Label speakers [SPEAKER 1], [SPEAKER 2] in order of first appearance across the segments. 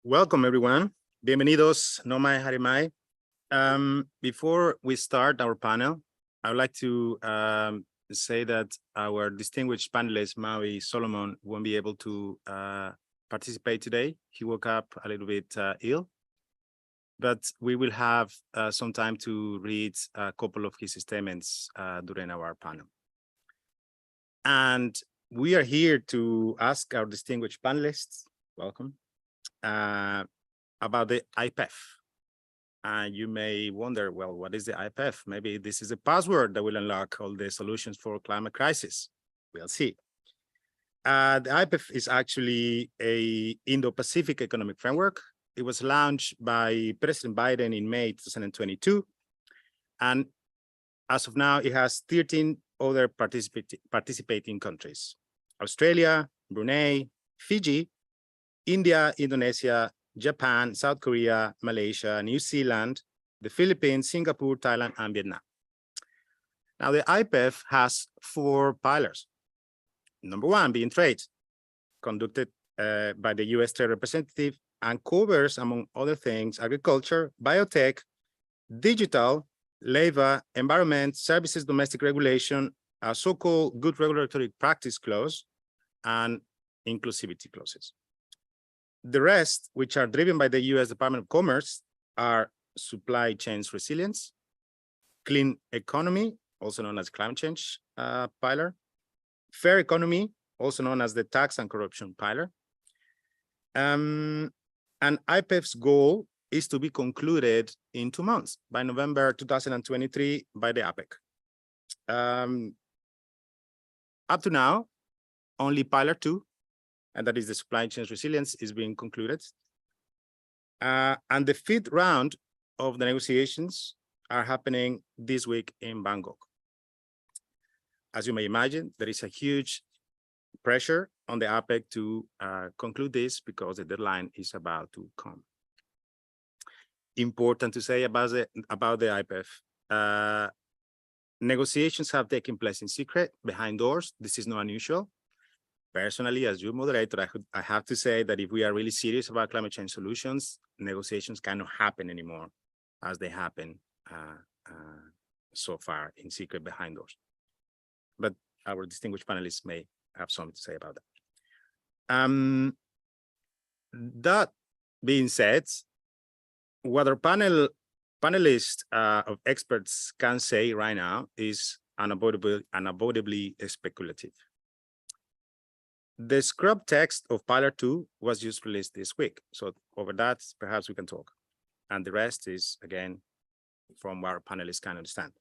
[SPEAKER 1] Welcome, everyone. Bienvenidos, Nomai Harimai. Before we start our panel, I would like to say that our distinguished panelist, Maui Solomon, won't be able to participate today. He woke up a little bit ill, but we will have some time to read a couple of his statements during our panel. And we are here to ask our distinguished panelists, welcome, about the IPEF. You may wonder, well, what is the IPEF? Maybe this is a password that will unlock all the solutions for climate crisis. We'll see. The IPEF is actually a Indo-Pacific economic framework. It was launched by President Biden in May 2022. And as of now, it has 13 other participating countries: Australia, Brunei, Fiji, India, Indonesia, Japan, South Korea, Malaysia, New Zealand, the Philippines, Singapore, Thailand, and Vietnam. Now, the IPEF has 4 pillars. Number 1 being trade, conducted by the US Trade Representative, and covers, among other things, agriculture, biotech, digital, labor, environment, services, domestic regulation, a so-called good regulatory practice clause, and inclusivity clauses. The rest, which are driven by the US Department of Commerce, are supply chains resilience, clean economy, also known as climate change pillar, fair economy, also known as the tax and corruption pillar. And IPEF's goal is to be concluded in 2 months, by November 2023, by the APEC. Up to now, only pillar 2, and that is the supply chain resilience, is being concluded. And the 5th round of the negotiations are happening this week in Bangkok. As you may imagine, there is a huge pressure on the APEC to conclude this because the deadline is about to come. Important to say about the IPEF. Negotiations have taken place in secret, behind doors. This is not unusual. Personally, as your moderator, I have to say that if we are really serious about climate change solutions, negotiations cannot happen anymore as they happen so far in secret behind doors. But our distinguished panelists may have something to say about that. That being said, what our panelists of experts can say right now is unavoidably speculative. The scrub text of pillar 2 was just released this week. So over that, perhaps we can talk. And the rest is, again, from what our panelists can understand.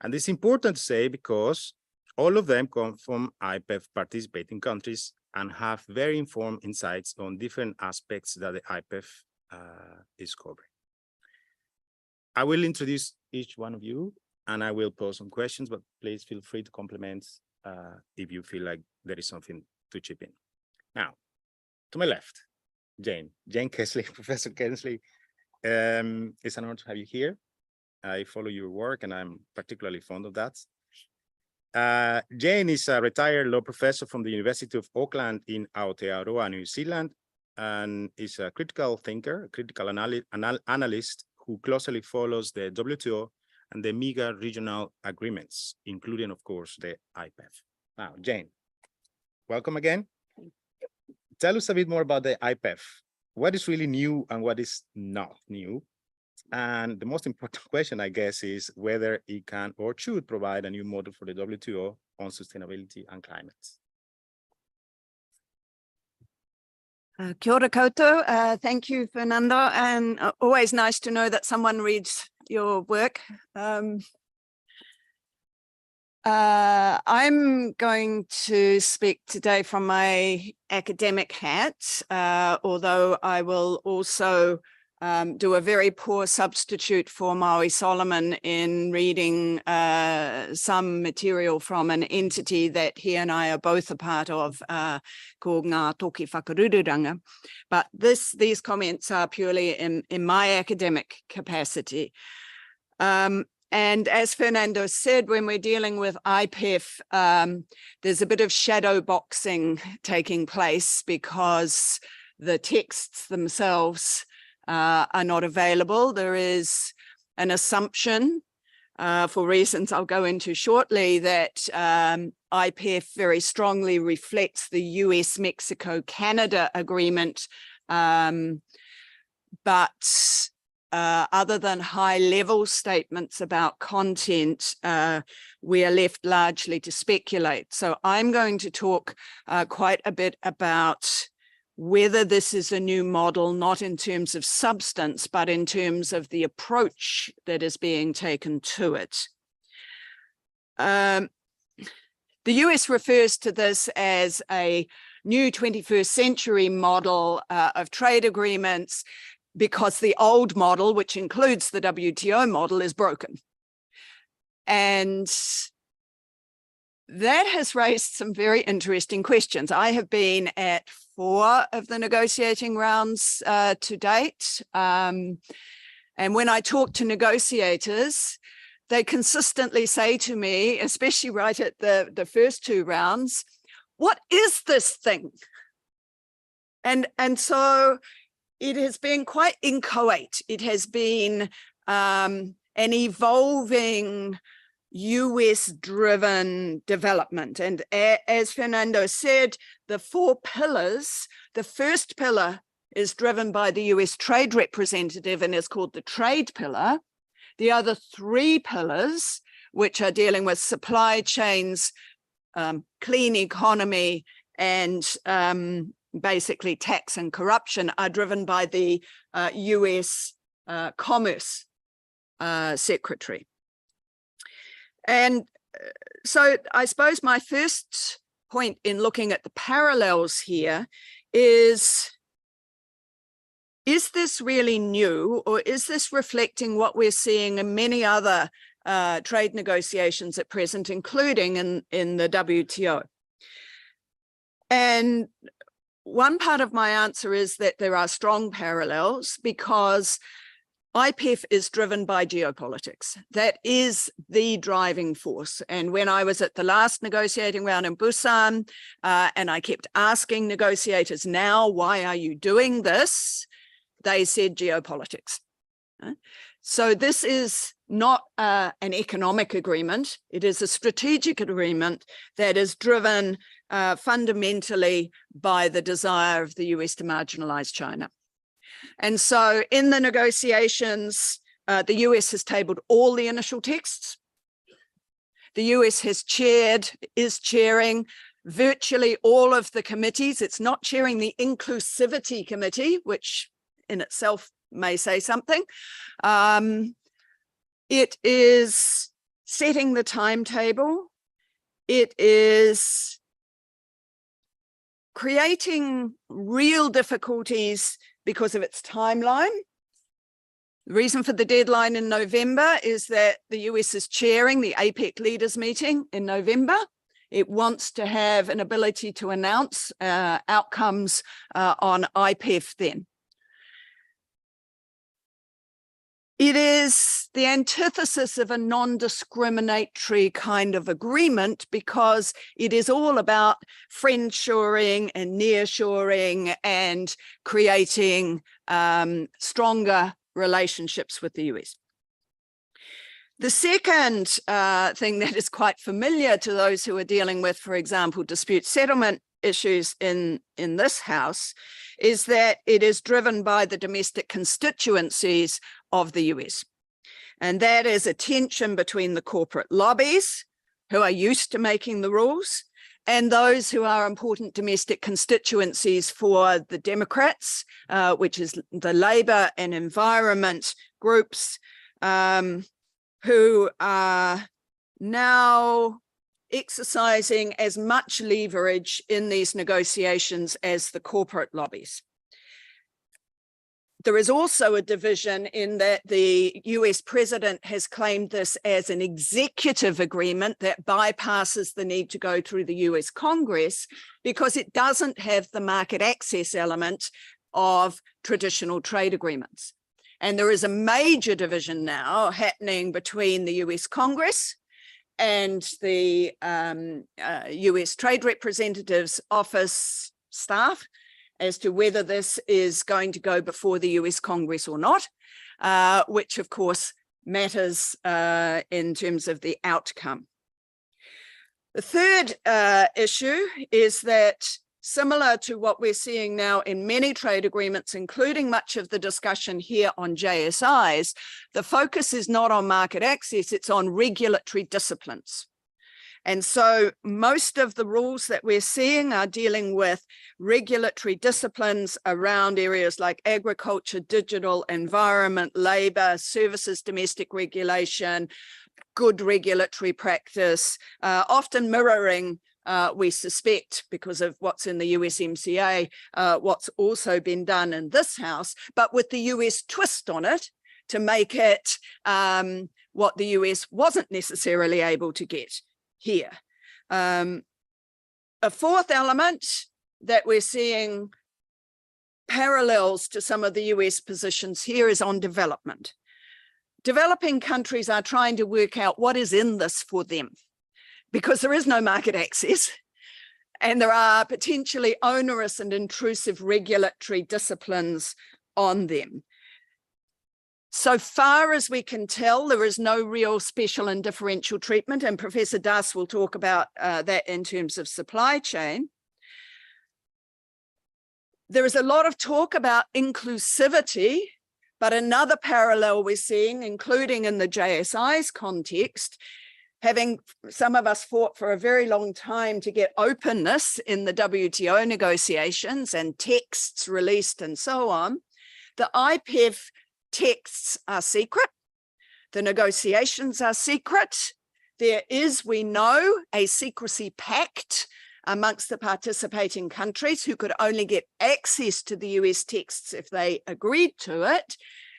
[SPEAKER 1] And it's important to say because all of them come from IPEF participating countries and have very informed insights on different aspects that the IPEF is covering. I will introduce each one of you and I will pose some questions, but please feel free to compliment if you feel like there is something to chip in. Now, to my left, Jane Kesley, Professor Kesley. It's an honor to have you here. I follow your work and I'm particularly fond of that. Jane is a retired law professor from the University of Auckland in Aotearoa, New Zealand, and is a critical thinker, critical analyst who closely follows the WTO and the MIGA regional agreements, including, of course, the IPEF. Now, Jane, welcome again. Tell us a bit more about the IPEF. What is really new and what is not new? And the most important question, I guess, is whether it can or should provide a new model for the WTO on sustainability and climate.
[SPEAKER 2] Kia ora koutou. Thank you, Fernando. And always nice to know that someone reads your work. I'm going to speak today from my academic hat, although I will also do a very poor substitute for Maui Solomon in reading some material from an entity that he and I are both a part of, called Ngā Toki Whakarururanga. But these comments are purely in my academic capacity. And as Fernando said, when we're dealing with IPEF, there's a bit of shadow boxing taking place because the texts themselves are not available. There is an assumption, for reasons I'll go into shortly, that IPEF very strongly reflects the US-Mexico-Canada agreement, but other than high-level statements about content, we are left largely to speculate. So I'm going to talk quite a bit about whether this is a new model, not in terms of substance, but in terms of the approach that is being taken to it. The US refers to this as a new 21st century model of trade agreements because the old model, which includes the WTO model, is broken. And that has raised some very interesting questions. I have been at 4 of the negotiating rounds to date. And when I talk to negotiators, they consistently say to me, especially right at the first 2 rounds, what is this thing? And so it has been quite inchoate. It has been an evolving US-driven development. And as Fernando said, the 4 pillars, the first pillar is driven by the US trade representative and is called the trade pillar. The other 3 pillars, which are dealing with supply chains, clean economy, and basically tax and corruption, are driven by the US Commerce Secretary. And so I suppose my first point in looking at the parallels here is this really new, or is this reflecting what we're seeing in many other trade negotiations at present, including in the WTO? And one part of my answer is that there are strong parallels, because IPEF is driven by geopolitics. That is the driving force. And when I was at the last negotiating round in Busan, and I kept asking negotiators, now, why are you doing this? They said geopolitics. So this is not an economic agreement. It is a strategic agreement that is driven fundamentally by the desire of the US to marginalize China. And so in the negotiations, the US has tabled all the initial texts. The US is chairing virtually all of the committees. It's not chairing the inclusivity committee, which in itself may say something. It is setting the timetable. It is creating real difficulties because of its timeline. The reason for the deadline in November is that the US is chairing the APEC leaders meeting in November. It wants to have an ability to announce outcomes on IPEF then. It is the antithesis of a non-discriminatory kind of agreement, because it is all about friendshoring and nearshoring and creating stronger relationships with the US. The second thing that is quite familiar to those who are dealing with, for example, dispute settlement issues in this House, is that it is driven by the domestic constituencies of the US. And that is a tension between the corporate lobbies, who are used to making the rules, and those who are important domestic constituencies for the Democrats, which is the labor and environment groups, who are now exercising as much leverage in these negotiations as the corporate lobbies. There is also a division in that the US president has claimed this as an executive agreement that bypasses the need to go through the US Congress, because it doesn't have the market access element of traditional trade agreements. And there is a major division now happening between the US Congress and the US Trade Representative's office staff as to whether this is going to go before the US Congress or not, which of course matters in terms of the outcome. The third issue is that, similar to what we're seeing now in many trade agreements, including much of the discussion here on JSIs, the focus is not on market access, it's on regulatory disciplines. And so most of the rules that we're seeing are dealing with regulatory disciplines around areas like agriculture, digital, environment, labor, services, domestic regulation, good regulatory practice, often mirroring, we suspect, because of what's in the USMCA, what's also been done in this House, but with the US twist on it to make it what the US wasn't necessarily able to get here. A fourth element that we're seeing parallels to some of the US positions here is on development. Developing countries are trying to work out what is in this for them, because there is no market access and there are potentially onerous and intrusive regulatory disciplines on them. So far as we can tell, there is no real special and differential treatment, and Professor Das will talk about that in terms of supply chain. There is a lot of talk about inclusivity, but another parallel we're seeing, including in the JSI's context, having some of us fought for a very long time to get openness in the WTO negotiations and texts released and so on, the IPEF texts are secret, the negotiations are secret. There is, we know, a secrecy pact amongst the participating countries who could only get access to the US texts if they agreed to it,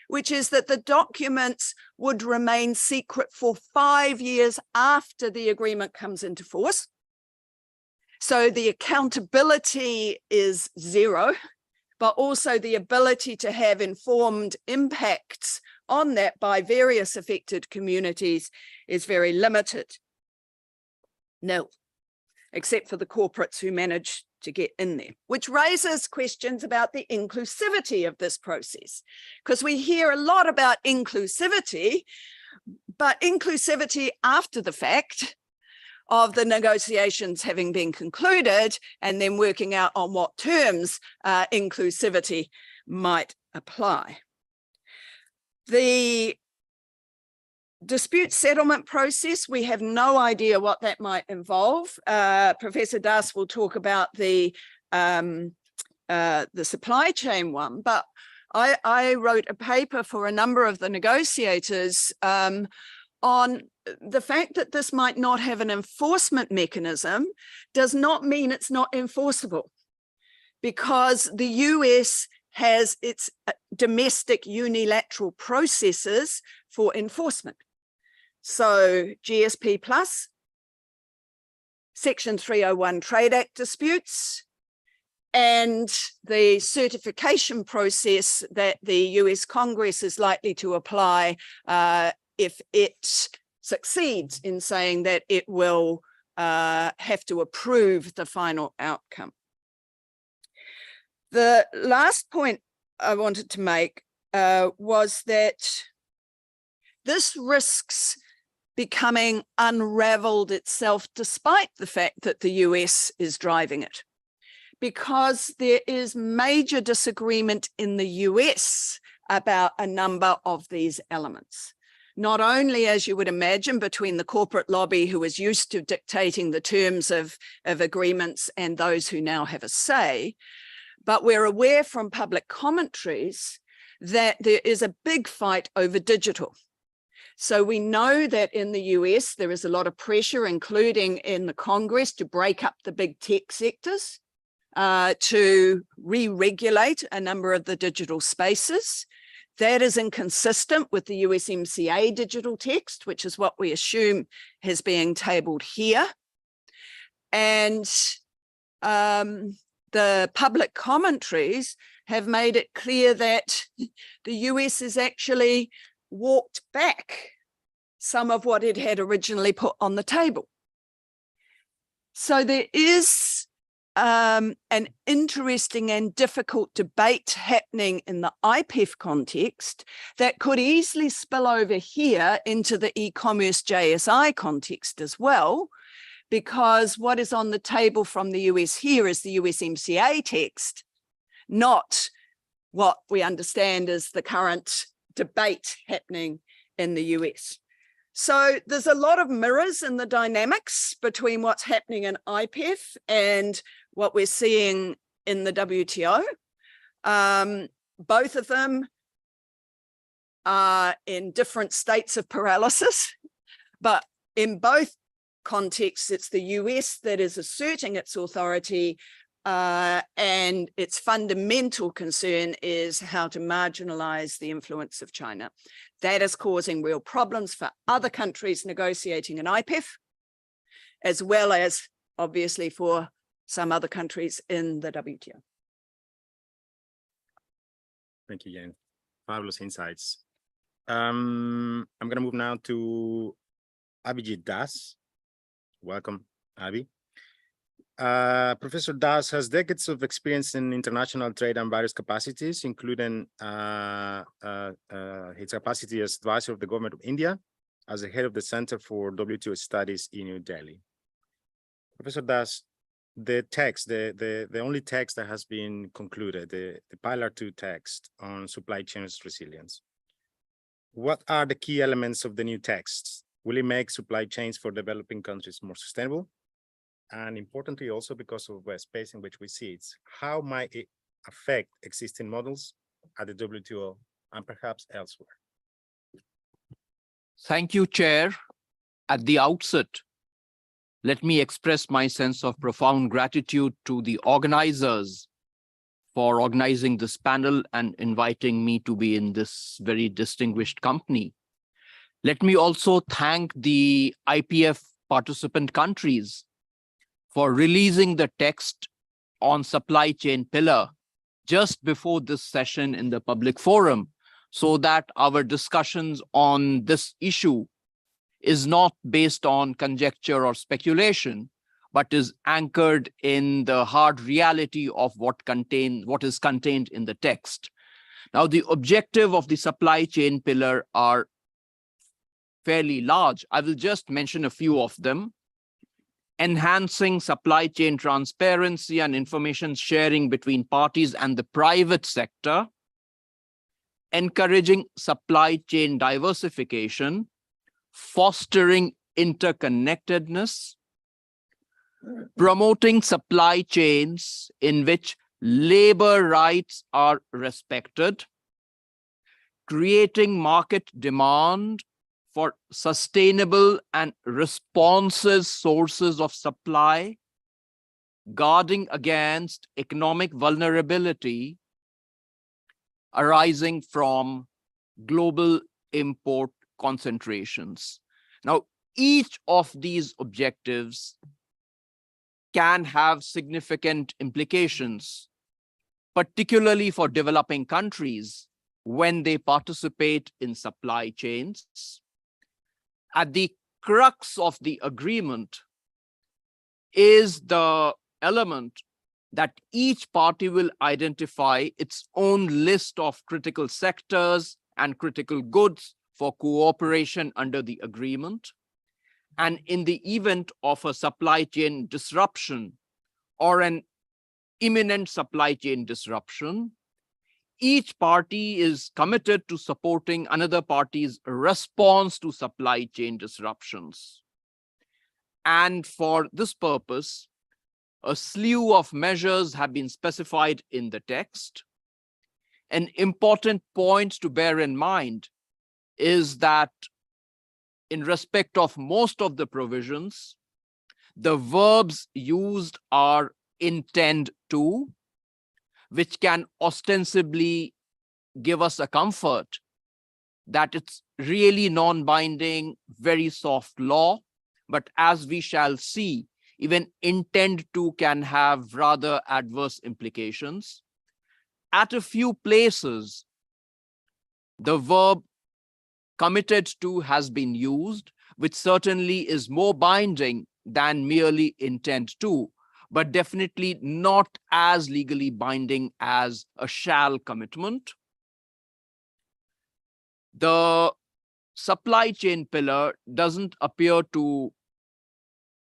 [SPEAKER 2] which is that the documents would remain secret for 5 years after the agreement comes into force. So the accountability is zero, but also the ability to have informed impacts on that by various affected communities is very limited. Nil, except for the corporates who manage to get in there, which raises questions about the inclusivity of this process, because we hear a lot about inclusivity, but inclusivity after the fact of the negotiations having been concluded and then working out on what terms inclusivity might apply. The dispute settlement process, we have no idea what that might involve. Professor Das will talk about the supply chain one, but I wrote a paper for a number of the negotiators on the fact that this might not have an enforcement mechanism does not mean it's not enforceable, because the US has its domestic unilateral processes for enforcement. So GSP Plus, Section 301 Trade Act disputes, and the certification process that the US Congress is likely to apply if it succeeds in saying that it will have to approve the final outcome. The last point I wanted to make was that this risks becoming unraveled itself, despite the fact that the US is driving it, because there is major disagreement in the US about a number of these elements. Not only, as you would imagine, between the corporate lobby who is used to dictating the terms of agreements and those who now have a say, but we're aware from public commentaries that there is a big fight over digital. So we know that in the US, there is a lot of pressure, including in the Congress, to break up the big tech sectors, to re-regulate a number of the digital spaces. That is inconsistent with the USMCA digital text, which is what we assume is being tabled here. And the public commentaries have made it clear that the US has actually walked back some of what it had originally put on the table. So there is an interesting and difficult debate happening in the IPEF context that could easily spill over here into the e-commerce JSI context as well, because what is on the table from the US here is the USMCA text, not what we understand is the current debate happening in the US. So there's a lot of mirrors in the dynamics between what's happening in IPEF and what we're seeing in the WTO. Both of them are in different states of paralysis, but in both contexts, it's the US that is asserting its authority, and its fundamental concern is how to marginalize the influence of China. That is causing real problems for other countries negotiating an IPEF, as well as obviously for some other countries in the WTO.
[SPEAKER 1] Thank you, Jen. Fabulous insights. I'm going to move now to Abhijit Das. Welcome, Abhi. Professor Das has decades of experience in international trade and various capacities, including his capacity as advisor of the government of India, as the head of the Center for WTO Studies in New Delhi. Professor Das, the text, the only text that has been concluded, the Pillar 2 text on supply chains resilience. What are the key elements of the new text? Will it make supply chains for developing countries more sustainable? And importantly, also because of the space in which we see it, how might it affect existing models at the WTO and perhaps elsewhere?
[SPEAKER 3] Thank you, Chair. At the outset, let me express my sense of profound gratitude to the organizers for organizing this panel and inviting me to be in this very distinguished company. Let me also thank the IPEF participant countries for releasing the text on supply chain pillar just before this session in the public forum, so that our discussions on this issue is not based on conjecture or speculation, but is anchored in the hard reality of what is contained in the text. Now, the objective of the supply chain pillar are fairly large. I will just mention a few of them. Enhancing supply chain transparency and information sharing between parties and the private sector, encouraging supply chain diversification, fostering interconnectedness, promoting supply chains in which labor rights are respected, creating market demand for sustainable and responsive sources of supply, guarding against economic vulnerability arising from global import concentrations. Now, each of these objectives can have significant implications, particularly for developing countries when they participate in supply chains. At the crux of the agreement is the element that each party will identify its own list of critical sectors and critical goods for cooperation under the agreement. And in the event of a supply chain disruption or an imminent supply chain disruption, each party is committed to supporting another party's response to supply chain disruptions. And for this purpose, a slew of measures have been specified in the text. An important point to bear in mind is that in respect of most of the provisions, the verbs used are intend to, which can ostensibly give us a comfort that it's really non-binding, very soft law. But as we shall see, even intend to can have rather adverse implications. At a few places, the verb committed to has been used, which certainly is more binding than merely intend to. but definitely not as legally binding as a shall commitment. The supply chain pillar doesn't appear to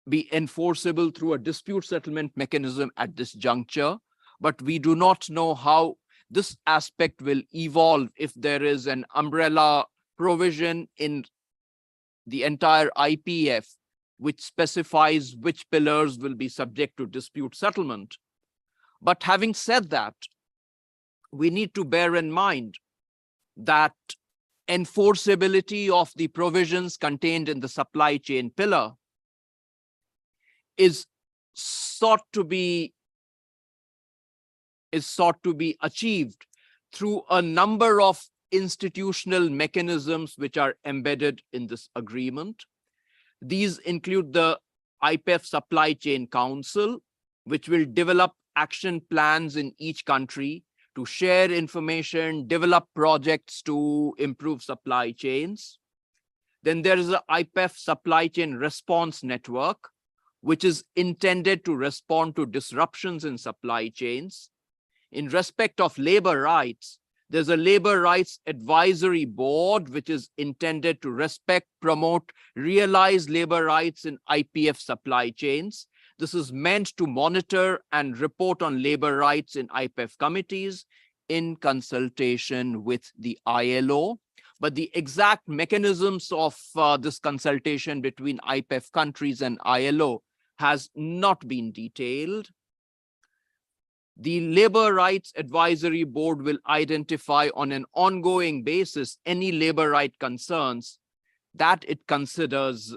[SPEAKER 3] be enforceable through a dispute settlement mechanism at this juncture, but we do not know how this aspect will evolve if there is an umbrella provision in the entire IPEF, which specifies which pillars will be subject to dispute settlement. But having said that, we need to bear in mind that enforceability of the provisions contained in the supply chain pillar is sought to be achieved through a number of institutional mechanisms which are embedded in this agreement. These include the IPEF Supply Chain Council, which will develop action plans in each country to share information, develop projects to improve supply chains. Then there is the IPEF Supply Chain Response Network, which is intended to respond to disruptions in supply chains. In respect of labor rights, there's a Labor Rights Advisory Board, which is intended to respect, promote, realize labor rights in IPEF supply chains. This is meant to monitor and report on labor rights in IPEF committees in consultation with the ILO. But the exact mechanisms of this consultation between IPEF countries and ILO has not been detailed. The Labor Rights Advisory Board will identify on an ongoing basis any labor right concerns that it considers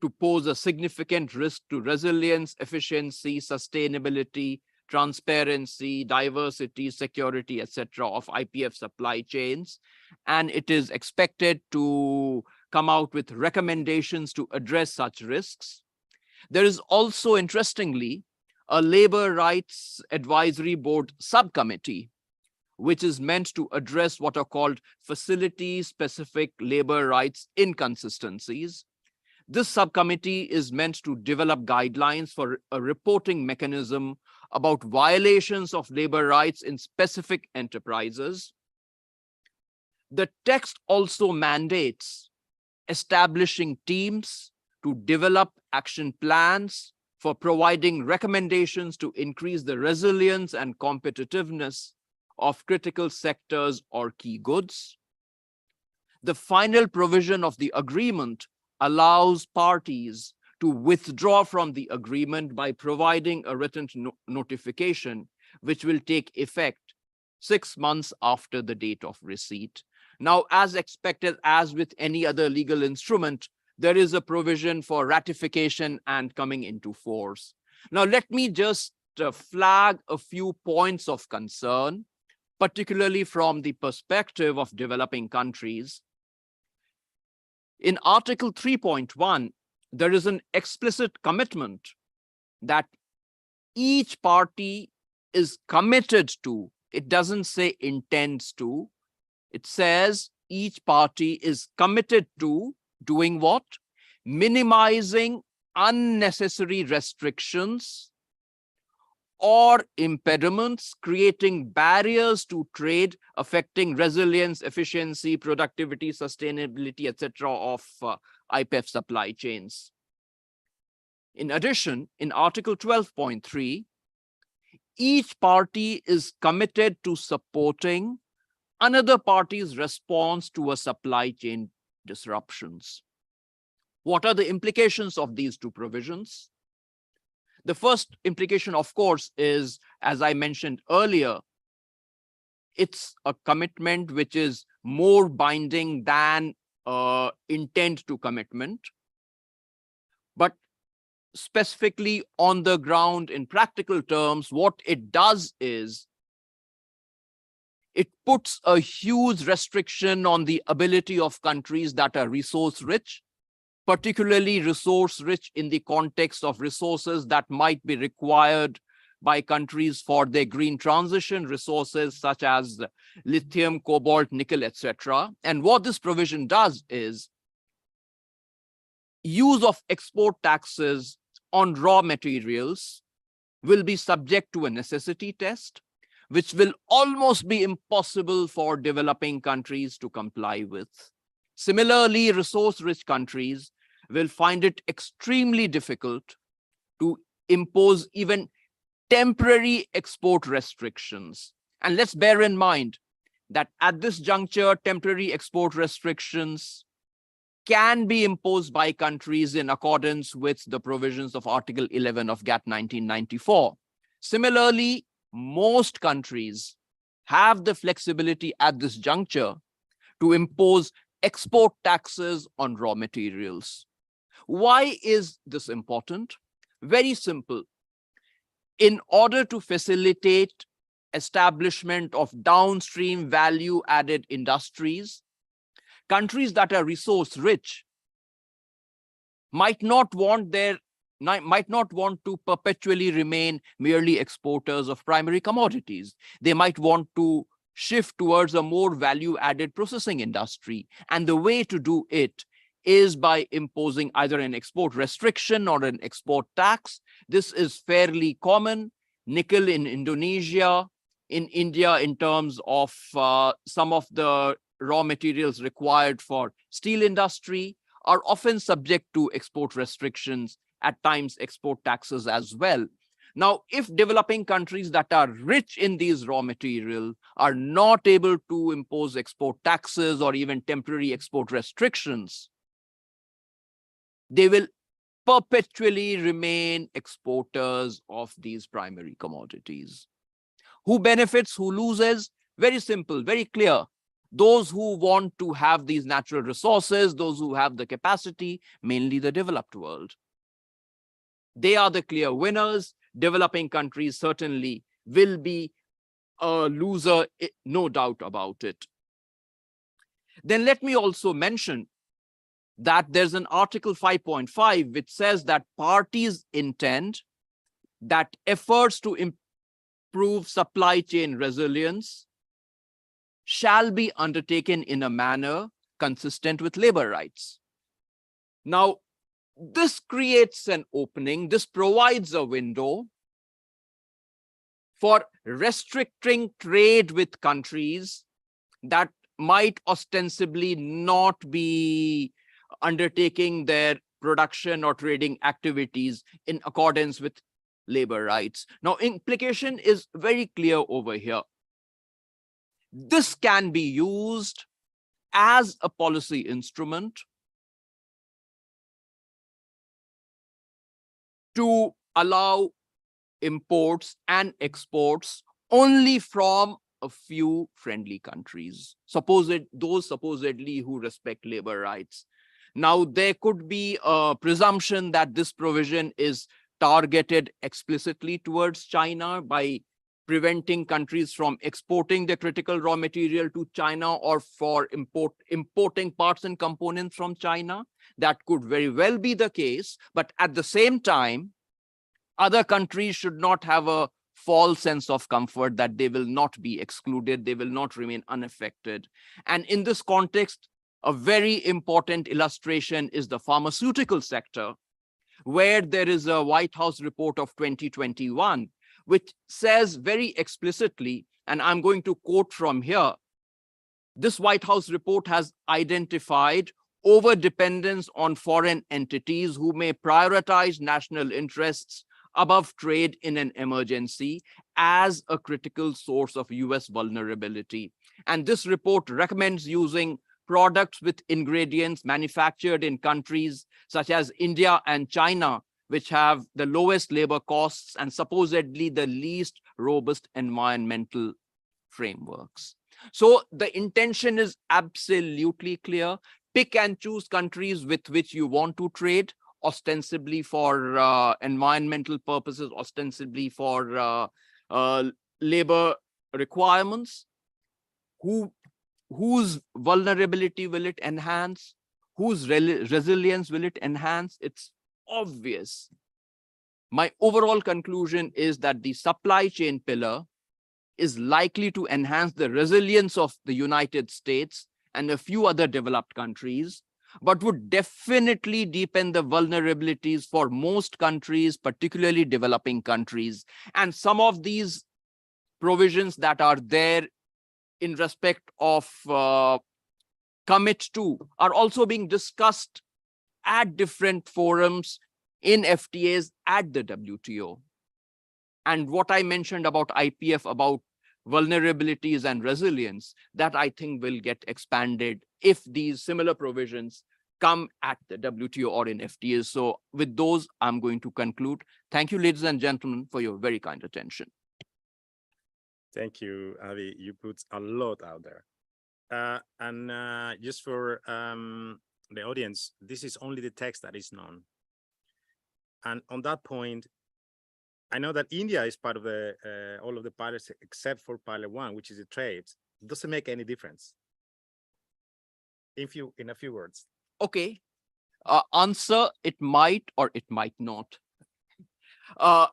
[SPEAKER 3] to pose a significant risk to resilience, efficiency, sustainability, transparency, diversity, security, etc. of IPEF supply chains. And it is expected to come out with recommendations to address such risks. There is also, interestingly, a Labor Rights Advisory Board subcommittee, which is meant to address what are called facility-specific labor rights inconsistencies. This subcommittee is meant to develop guidelines for a reporting mechanism about violations of labor rights in specific enterprises. The text also mandates establishing teams to develop action plans for providing recommendations to increase the resilience and competitiveness of critical sectors or key goods. The final provision of the agreement allows parties to withdraw from the agreement by providing a written notification, which will take effect 6 months after the date of receipt. Now, as expected, as with any other legal instrument, there is a provision for ratification and coming into force. Now, let me just flag a few points of concern, particularly from the perspective of developing countries. In Article 3.1, there is an explicit commitment that each party is committed to. It doesn't say intends to. It says each party is committed to doing what? Minimizing unnecessary restrictions or impediments, creating barriers to trade affecting resilience, efficiency, productivity, sustainability, etc. of IPEF supply chains. In addition, in Article 12.3, each party is committed to supporting another party's response to a supply chain disruptions. What are the implications of these two provisions? The first implication, of course, is, as I mentioned earlier, it's a commitment which is more binding than intent to commitment. But specifically on the ground, in practical terms, what it does is it puts a huge restriction on the ability of countries that are resource rich, particularly resource rich in the context of resources that might be required by countries for their green transition, resources such as lithium, cobalt, nickel, etc. And what this provision does is use of export taxes on raw materials will be subject to a necessity test, which will almost be impossible for developing countries to comply with. Similarly, resource-rich countries will find it extremely difficult to impose even temporary export restrictions. And let's bear in mind that at this juncture, temporary export restrictions can be imposed by countries in accordance with the provisions of Article 11 of GATT 1994. Similarly, most countries have the flexibility at this juncture to impose export taxes on raw materials. Why is this important? Very simple. In order to facilitate establishment of downstream value-added industries, countries that are resource rich might not want to perpetually remain merely exporters of primary commodities. They might want to shift towards a more value-added processing industry. And the way to do it is by imposing either an export restriction or an export tax. This is fairly common. Nickel in Indonesia, in India, in terms of some of the raw materials required for steel industry, are often subject to export restrictions, at times export taxes as well. Now, if developing countries that are rich in these raw materials are not able to impose export taxes or even temporary export restrictions, they will perpetually remain exporters of these primary commodities. Who benefits, who loses? Very simple, very clear. Those who want to have these natural resources, those who have the capacity, mainly the developed world. They are the clear winners. Developing countries certainly will be a loser, no doubt about it. Then let me also mention that there's an Article 5.5 which says that parties intend that efforts to improve supply chain resilience shall be undertaken in a manner consistent with labor rights. Now, this creates an opening, this provides a window for restricting trade with countries that might ostensibly not be undertaking their production or trading activities in accordance with labor rights. Now, implication is very clear over here. This can be used as a policy instrument to allow imports and exports only from a few friendly countries, those supposedly who respect labor rights. Now, there could be a presumption that this provision is targeted explicitly towards China by preventing countries from exporting their critical raw material to China or for importing parts and components from China. That could very well be the case, but at the same time, other countries should not have a false sense of comfort that they will not be excluded, they will not remain unaffected. And in this context, a very important illustration is the pharmaceutical sector, where there is a White House report of 2021, which says very explicitly, and I'm going to quote from here, this White House report has identified over-dependence on foreign entities who may prioritize national interests above trade in an emergency as a critical source of US vulnerability. And this report recommends using products with ingredients manufactured in countries such as India and China, which have the lowest labor costs and supposedly the least robust environmental frameworks. So the intention is absolutely clear. Pick and choose countries with which you want to trade, ostensibly for environmental purposes, ostensibly for labor requirements. Whose vulnerability will it enhance? Whose resilience will it enhance? It's obvious. My overall conclusion is that the supply chain pillar is likely to enhance the resilience of the United States and a few other developed countries, but would definitely deepen the vulnerabilities for most countries, particularly developing countries. And some of these provisions that are there in respect of commit to are also being discussed at different forums in FTAs at the WTO. And what I mentioned about IPEF, about vulnerabilities and resilience, that I think will get expanded if these similar provisions come at the WTO or in FTAs. So with those, I'm going to conclude. Thank you, ladies and gentlemen, for your very kind attention.
[SPEAKER 1] Thank you, Avi. You put a lot out there. Just for the audience, this is only the text that is known. And on that point, I know that India is part of the all of the pilots except for pilot 1, which is the trade. It doesn't make any difference. In a few words.
[SPEAKER 3] Okay. Answer, it might or it might not.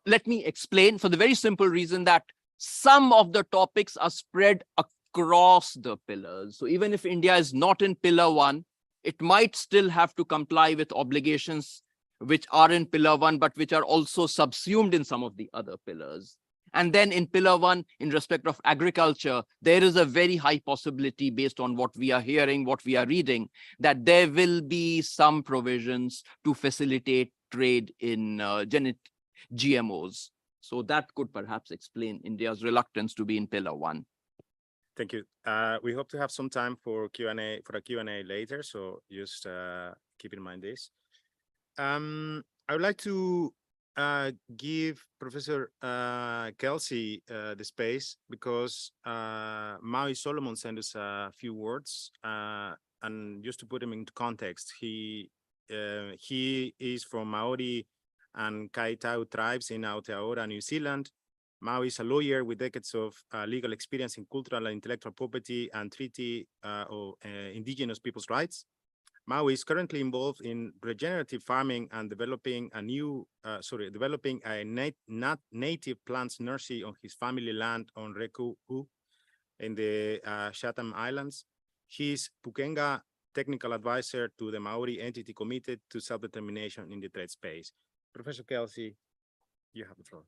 [SPEAKER 3] Let me explain, for the very simple reason that some of the topics are spread across the pillars. So even if India is not in pillar 1, it might still have to comply with obligations which are in pillar 1, but which are also subsumed in some of the other pillars. And then in pillar 1, in respect of agriculture, there is a very high possibility, based on what we are hearing, what we are reading, that there will be some provisions to facilitate trade in GMOs. So that could perhaps explain India's reluctance to be in pillar 1.
[SPEAKER 1] Thank you. We hope to have some time for Q&A, for a Q&A later. So just keep in mind this. I would like to give Professor Kelsey the space, because Maui Solomon sent us a few words, and just to put him into context, he is from Maori and Kaitau tribes in Aotearoa, New Zealand. Maui is a lawyer with decades of legal experience in cultural and intellectual property and treaty of Indigenous people's rights. Maui is currently involved in regenerative farming and developing a native plants nursery on his family land on Reku in the Chatham Islands. He is Pukenga technical advisor to the Maori entity committed to self-determination in the trade space. Professor Kelsey, you have the floor.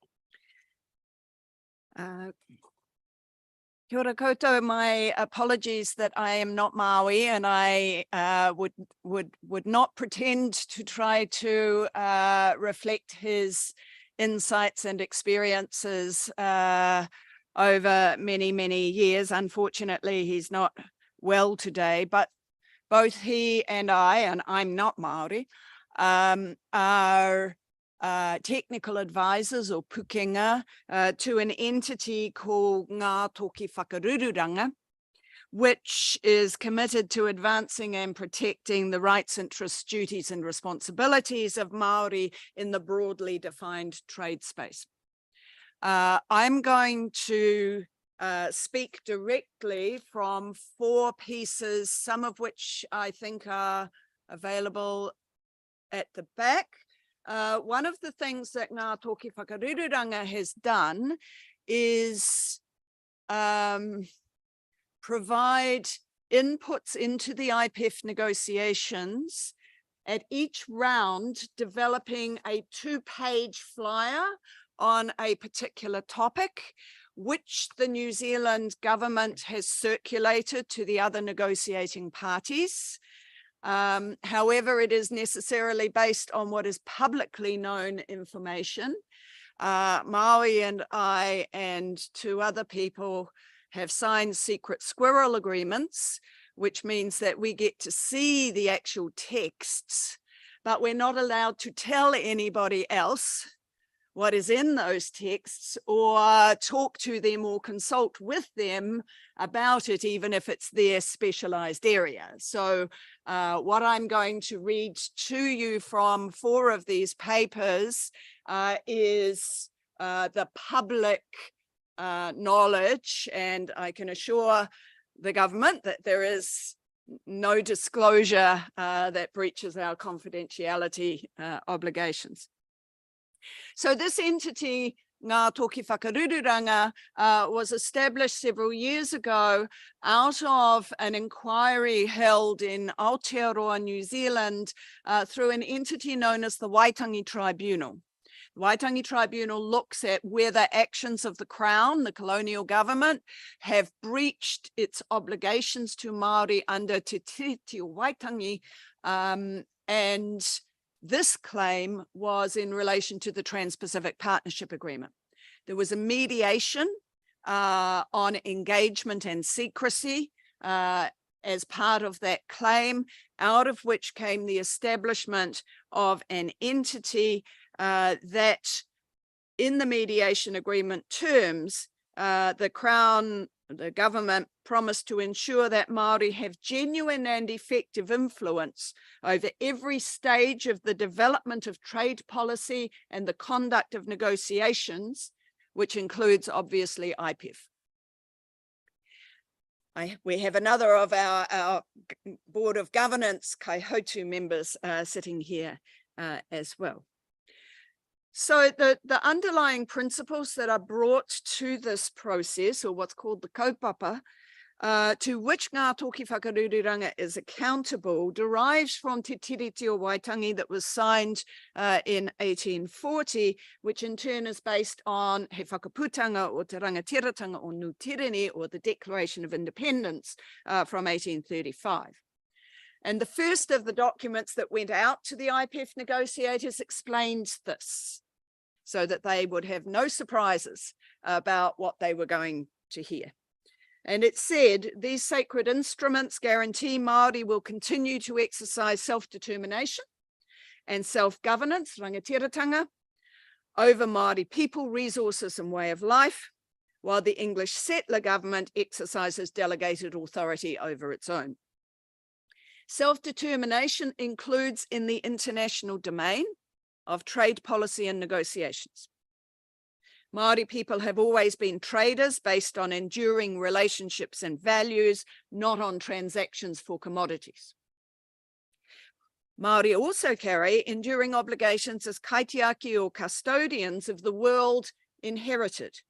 [SPEAKER 2] Kia ora koutou, my apologies that I am not Maori, and I would not pretend to try to reflect his insights and experiences over many, many years. Unfortunately, he's not well today, but both he and I'm not Maori, are technical advisors or pukenga to an entity called Ngā Toki Whakarururanga, which is committed to advancing and protecting the rights, interests, duties and responsibilities of Māori in the broadly defined trade space. I'm going to speak directly from 4 pieces, some of which I think are available at the back. One of the things that Ngā Toki Whakarururanga has done is provide inputs into the IPEF negotiations, at each round developing a 2-page flyer on a particular topic, which the New Zealand government has circulated to the other negotiating parties. However, it is necessarily based on what is publicly known information. Maui and I and 2 other people have signed secret squirrel agreements, which means that we get to see the actual texts, but we're not allowed to tell anybody else what is in those texts or talk to them or consult with them about it, even if it's their specialized area. So what I'm going to read to you from 4 of these papers is the public knowledge, and I can assure the government that there is no disclosure that breaches our confidentiality obligations. So this entity, Ngā Toki Whakarururanga was established several years ago out of an inquiry held in Aotearoa, New Zealand, through an entity known as the Waitangi Tribunal. The Waitangi Tribunal looks at whether actions of the Crown, the colonial government, have breached its obligations to Māori under Te Tiriti o Waitangi, and this claim was in relation to the Trans-Pacific Partnership Agreement. There was a mediation on engagement and secrecy as part of that claim, out of which came the establishment of an entity that in the mediation agreement terms, the Crown, the government promised to ensure that Māori have genuine and effective influence over every stage of the development of trade policy and the conduct of negotiations, which includes obviously IPEF. We have another of our Board of Governance Kaihotu members sitting here as well. So the underlying principles that are brought to this process, or what's called the kaupapa, to which Ngā Toki Whakarururanga is accountable, derives from Te Tiriti o Waitangi that was signed in 1840, which in turn is based on He Whakaputanga o Te Rangatiratanga o Nutirini, or the Declaration of Independence from 1835. And the first of the documents that went out to the IPEF negotiators explained this, so that they would have no surprises about what they were going to hear. And it said, these sacred instruments guarantee Māori will continue to exercise self-determination and self-governance, rangatiratanga, over Māori people, resources and way of life, while the English settler government exercises delegated authority over its own. Self-determination includes in the international domain of trade policy and negotiations. Māori people have always been traders based on enduring relationships and values, not on transactions for commodities. Māori also carry enduring obligations as kaitiaki or custodians of the world inherited,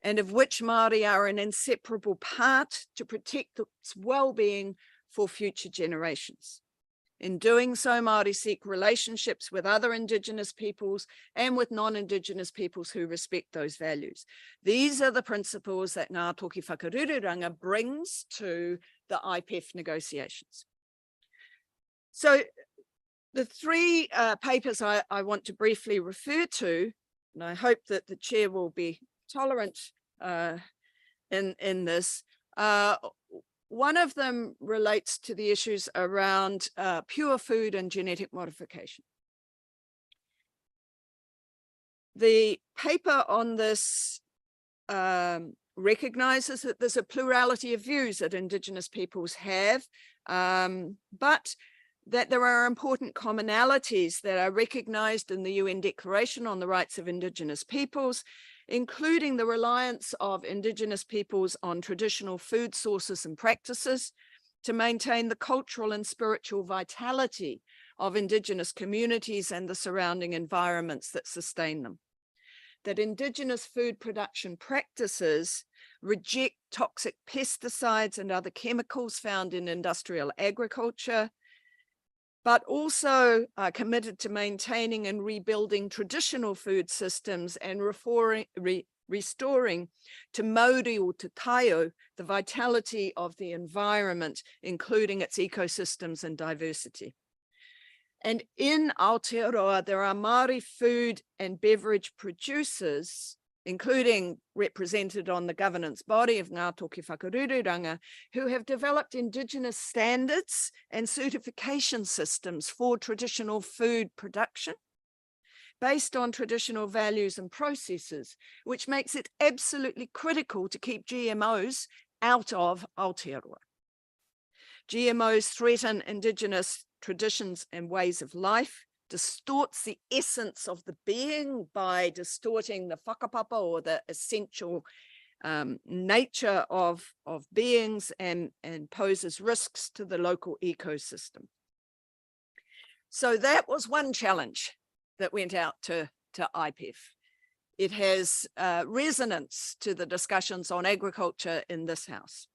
[SPEAKER 2] and of which Māori are an inseparable part to protect its well-being for future generations. In doing so, Māori seek relationships with other Indigenous peoples and with non-Indigenous peoples who respect those values. These are the principles that Ngā Toki Whakarururanga brings to the IPEF negotiations. So the three papers I want to briefly refer to, and I hope that the chair will be tolerant in this, one of them relates to the issues around pure food and genetic modification. The paper on this recognizes that there's a plurality of views that Indigenous peoples have, but that there are important commonalities that are recognized in the UN Declaration on the Rights of Indigenous Peoples, including the reliance of Indigenous peoples on traditional food sources and practices to maintain the cultural and spiritual vitality of Indigenous communities and the surrounding environments that sustain them. That Indigenous food production practices reject toxic pesticides and other chemicals found in industrial agriculture, but also are committed to maintaining and rebuilding traditional food systems and restoring te mauri o te taio, the vitality of the environment, including its ecosystems and diversity. And in Aotearoa, there are Māori food and beverage producers, including represented on the governance body of Ngā Toki Whakarururanga, who have developed Indigenous standards and certification systems for traditional food production based on traditional values and processes, which makes it absolutely critical to keep GMOs out of Aotearoa. GMOs threaten Indigenous traditions and ways of life, distorts the essence of the being by distorting the whakapapa, or the essential nature of beings, and poses risks to the local ecosystem. So that was one challenge that went out to IPEF. it has resonance to the discussions on agriculture in this House.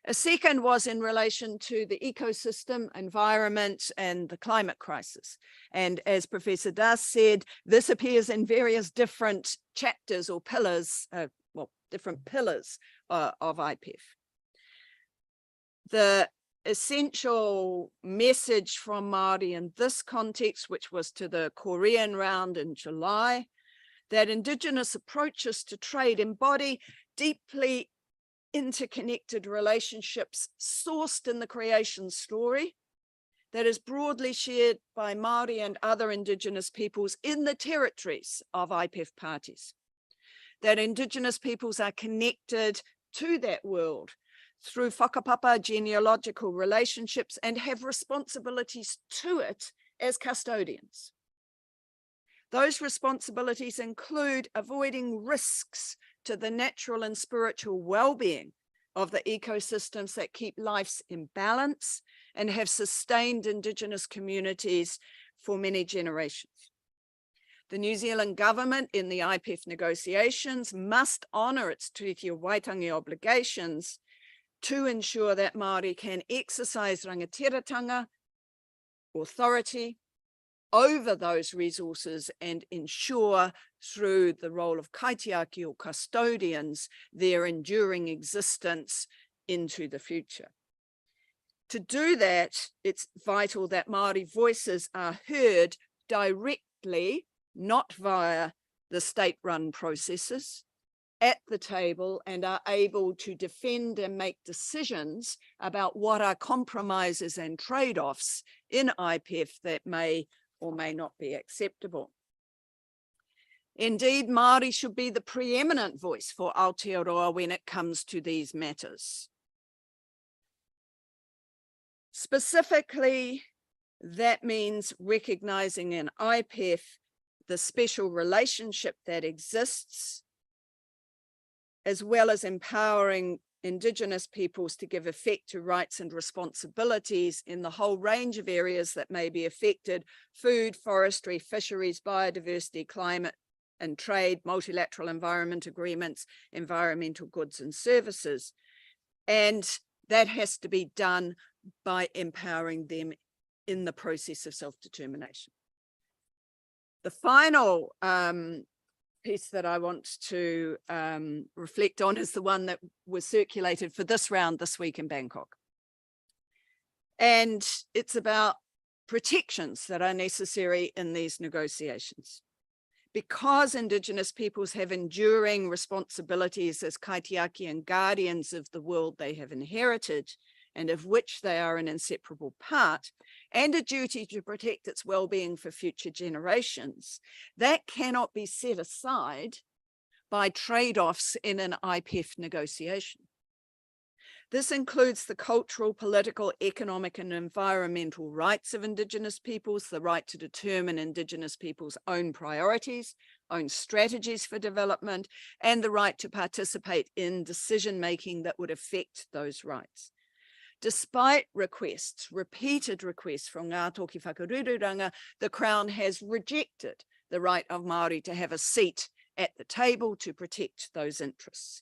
[SPEAKER 2] A second was in relation to the ecosystem, environment, and the climate crisis. And as Professor Das said, this appears in various different chapters or pillars, different pillars of IPEF. The essential message from Māori in this context, which was to the Korean round in July, that Indigenous approaches to trade embody deeply interconnected relationships sourced in the creation story that is broadly shared by Māori and other Indigenous peoples in the territories of IPEF parties. That Indigenous peoples are connected to that world through whakapapa genealogical relationships and have responsibilities to it as custodians. Those responsibilities include avoiding risks to the natural and spiritual well-being of the ecosystems that keep lives in balance and have sustained Indigenous communities for many generations. The New Zealand government in the IPEF negotiations must honour its Treaty of Waitangi obligations to ensure that Māori can exercise rangatiratanga, authority, over those resources and ensure through the role of kaitiaki or custodians their enduring existence into the future. To do that, it's vital that Māori voices are heard directly, not via the state-run processes, at the table, and are able to defend and make decisions about what are compromises and trade-offs in IPEF that may or may not be acceptable. Indeed, Māori should be the preeminent voice for Aotearoa when it comes to these matters. Specifically, that means recognizing in IPEF the special relationship that exists, as well as empowering Indigenous peoples to give effect to rights and responsibilities in the whole range of areas that may be affected: food, forestry, fisheries, biodiversity, climate and trade, multilateral environment agreements, environmental goods and services. And that has to be done by empowering them in the process of self-determination. The final piece that I want to reflect on is the one that was circulated for this round this week in Bangkok. And it's about protections that are necessary in these negotiations. Because Indigenous peoples have enduring responsibilities as kaitiaki and guardians of the world they have inherited, and of which they are an inseparable part, and a duty to protect its well-being for future generations, that cannot be set aside by trade-offs in an IPEF negotiation. This includes the cultural, political, economic, and environmental rights of Indigenous peoples, the right to determine Indigenous peoples' own priorities, own strategies for development, and the right to participate in decision-making that would affect those rights. Despite requests, repeated requests from Ngā Toki Whakarururanga, the Crown has rejected the right of Māori to have a seat at the table to protect those interests.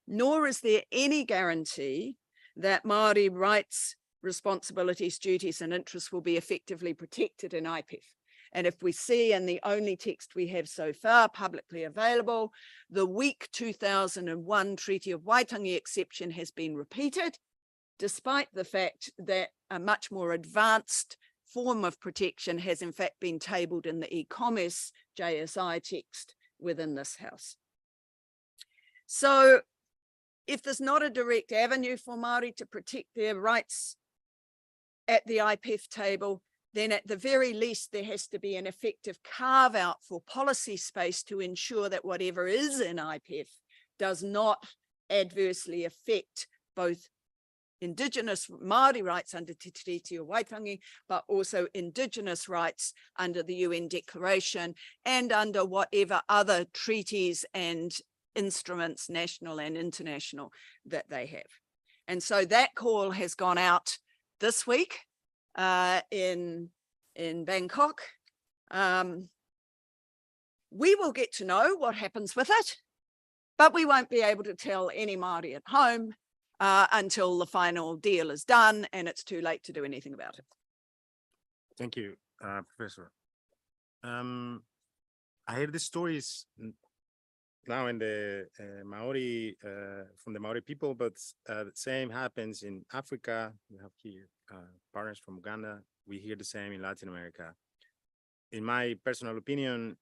[SPEAKER 2] Nor is there any guarantee that Māori rights, responsibilities, duties, and interests will be effectively protected in IPEF. And if we see in the only text we have so far publicly available, the weak 2001 Treaty of Waitangi exception has been repeated, despite the fact that a much more advanced form of protection has in fact been tabled in the e-commerce JSI text within this House. So if there's not a direct avenue for Māori to protect their rights at the IPEF table, then at the very least there has to be an effective carve out for policy space to ensure that whatever is in IPEF does not adversely affect both Indigenous Māori rights under Te Tiriti o Waitangi, but also Indigenous rights under the UN Declaration and under whatever other treaties and instruments, national and international, that they have. And so that call has gone out this week in Bangkok. we will get to know what happens with it, but we won't be able to tell any Māori at home until the final deal is done and it's too late to do anything about it.
[SPEAKER 1] Thank you, Professor. I hear the stories now in the Maori, from the Maori people, but the same happens in Africa. We have here partners from Uganda. We hear the same in Latin America. In my personal opinion,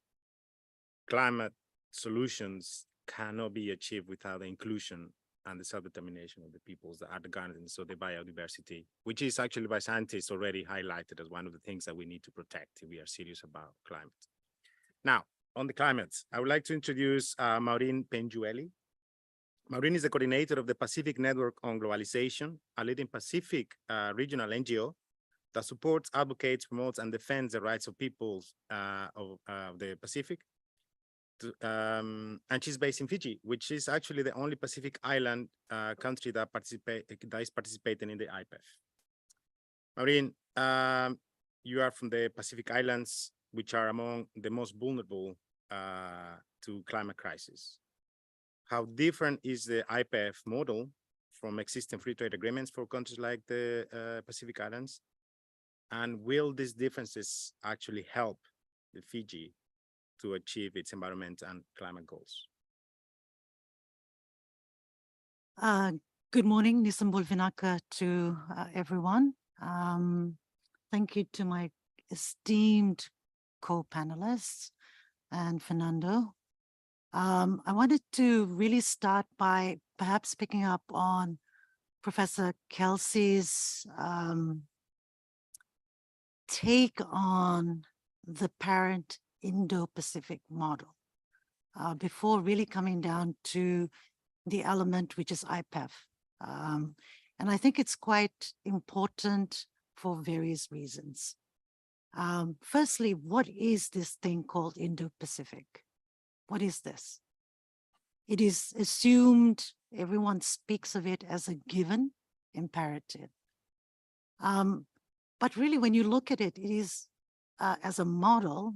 [SPEAKER 1] climate solutions cannot be achieved without the inclusion and the self-determination of the peoples that are the guardians, so the biodiversity, which is actually by scientists already highlighted as one of the things that we need to protect if we are serious about climate. Now, on the climate, I would like to introduce Maureen Penjueli. Maureen is the coordinator of the Pacific Network on Globalization, a leading Pacific regional NGO that supports, advocates, promotes, and defends the rights of peoples of the Pacific. And she's based in Fiji, which is actually the only Pacific island country that is participating in the IPEF. Maureen, you are from the Pacific Islands, which are among the most vulnerable to climate crisis. How different is the IPEF model from existing free trade agreements for countries like the Pacific Islands? And will these differences actually help the Fiji to achieve its environment and climate goals?
[SPEAKER 4] Good morning, Nisambul Vinaka to everyone. Thank you to my esteemed co-panelists and Fernando. I wanted to really start by perhaps picking up on Professor Kelsey's take on the parent Indo-Pacific model before really coming down to the element which is IPEF. And I think it's quite important for various reasons. Firstly, what is this thing called Indo-Pacific? What is this? It is assumed, everyone speaks of it as a given imperative. But really, when you look at it, it is, as a model,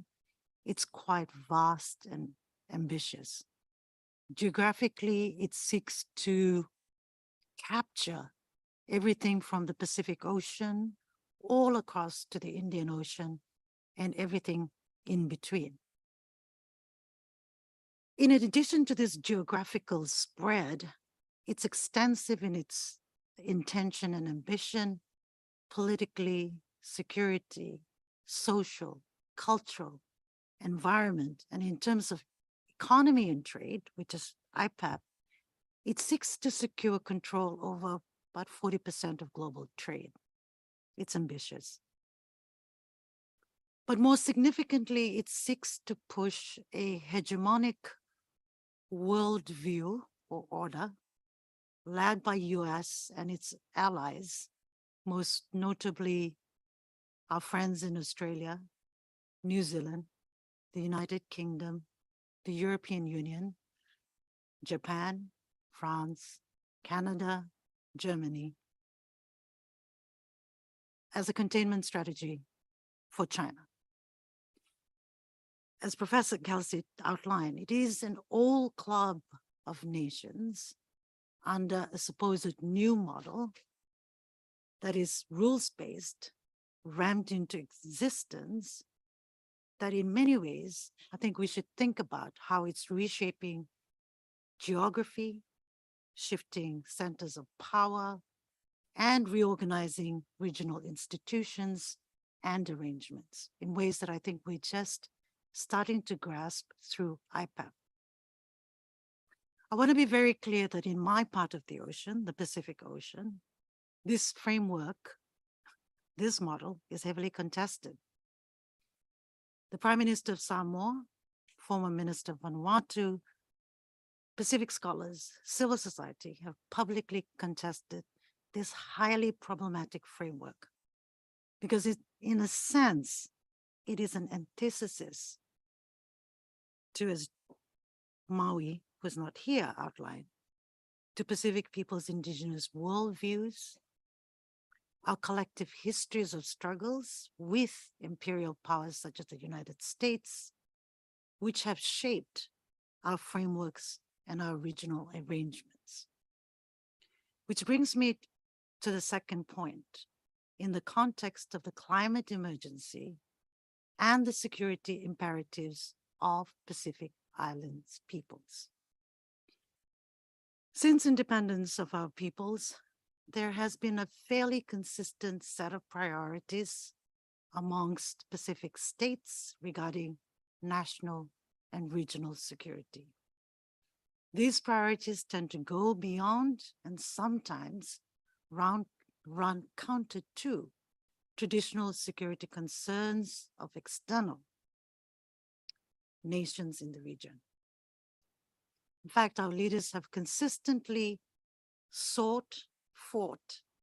[SPEAKER 4] it's quite vast and ambitious. Geographically, it seeks to capture everything from the Pacific Ocean all across to the Indian Ocean and everything in between. In addition to this geographical spread, it's extensive in its intention and ambition, politically, security, social, cultural, environment, and in terms of economy and trade, which is IPEF, it seeks to secure control over about 40% of global trade. It's ambitious. But more significantly, it seeks to push a hegemonic worldview or order led by US and its allies, most notably our friends in Australia, New Zealand, the United Kingdom, the European Union, Japan, France, Canada, Germany, as a containment strategy for China. As Professor Kelsey outlined, it is an old club of nations under a supposed new model that is rules-based, ramped into existence, that in many ways, I think we should think about how it's reshaping geography, shifting centers of power, and reorganizing regional institutions and arrangements in ways that I think we're just starting to grasp through IPEF. I want to be very clear that in my part of the ocean, the Pacific Ocean, this framework, this model is heavily contested. The Prime Minister of Samoa, former Minister of Vanuatu, Pacific scholars, civil society have publicly contested this highly problematic framework because it, in a sense, it is an antithesis to, as Maui, who's not here, outlined, to Pacific people's indigenous worldviews, our collective histories of struggles with imperial powers such as the United States, which have shaped our frameworks and our regional arrangements. Which brings me to the second point. In the context of the climate emergency and the security imperatives of Pacific Islands peoples. Since independence of our peoples, there has been a fairly consistent set of priorities amongst Pacific states regarding national and regional security. These priorities tend to go beyond and sometimes run counter to traditional security concerns of external nations in the region. In fact, our leaders have consistently fought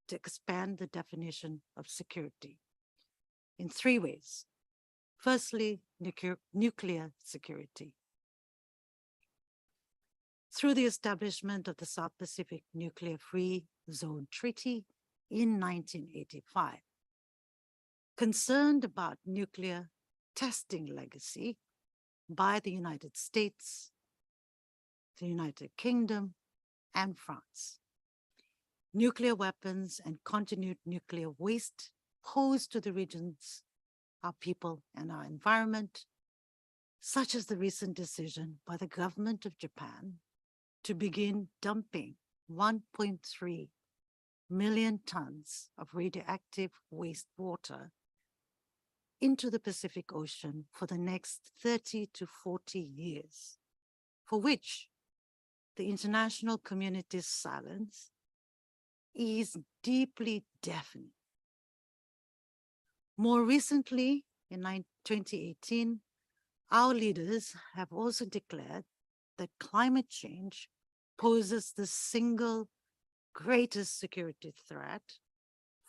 [SPEAKER 4] to expand the definition of security in three ways. Firstly, nuclear security. Through the establishment of the South Pacific Nuclear Free Zone Treaty in 1985. Concerned about nuclear testing legacy by the United States, the United Kingdom, and France. Nuclear weapons and continued nuclear waste posed to the regions, our people, and our environment, such as the recent decision by the government of Japan to begin dumping 1.3 million tons of radioactive wastewater into the Pacific Ocean for the next 30 to 40 years, for which the international community's silence is deeply deafening. More recently, in 2018, our leaders have also declared that climate change poses the single greatest security threat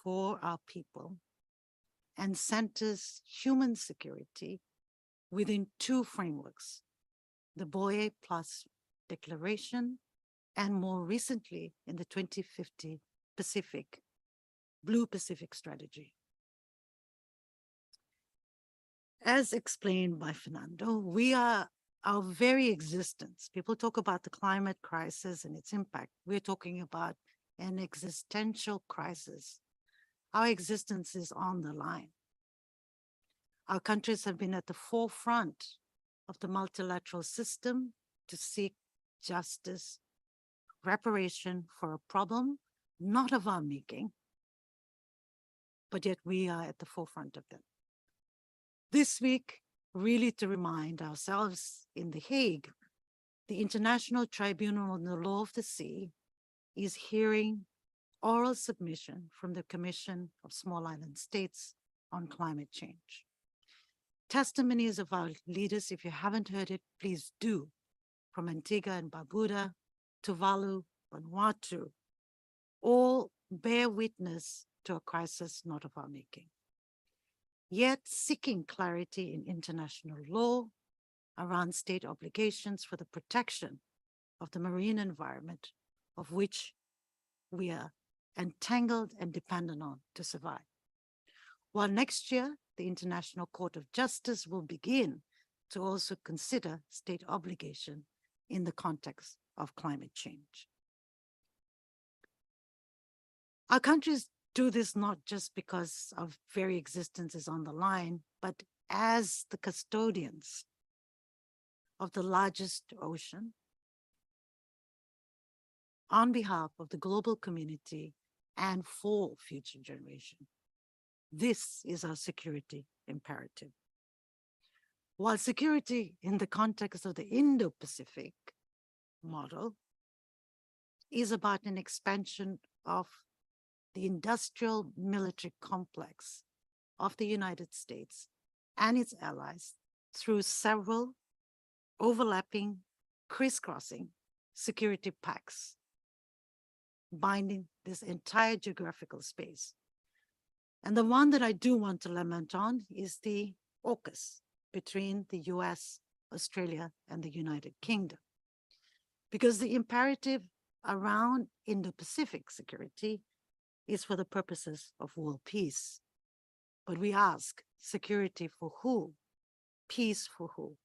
[SPEAKER 4] for our people and centers human security within two frameworks, the Boe Plus Declaration, and more recently in the 2050 Blue Pacific Strategy. As explained by Fernando, our very existence, people talk about the climate crisis and its impact. We're talking about an existential crisis. Our existence is on the line. Our countries have been at the forefront of the multilateral system to seek justice, reparation for a problem not of our making, but yet we are at the forefront of them. This week, really to remind ourselves, in The Hague, the International Tribunal on the Law of the Sea is hearing oral submission from the Commission of Small Island States on climate change. Testimonies of our leaders, if you haven't heard it, please do, from Antigua and Barbuda, Tuvalu, Vanuatu, all bear witness to a crisis not of our making. Yet seeking clarity in international law around state obligations for the protection of the marine environment, of which we are entangled and dependent on to survive. While next year, the International Court of Justice will begin to also consider state obligation in the context of climate change. Our countries do this not just because our very existence is on the line, but as the custodians of the largest ocean on behalf of the global community and for future generations. This is our security imperative. While security in the context of the Indo-Pacific model is about an expansion of the industrial military complex of the United States and its allies through several overlapping, crisscrossing security pacts, binding this entire geographical space. And the one that I do want to lament on is the AUKUS between the US, Australia, and the United Kingdom. Because the imperative around Indo-Pacific security is for the purposes of world peace. But we ask, security for who? Peace for who?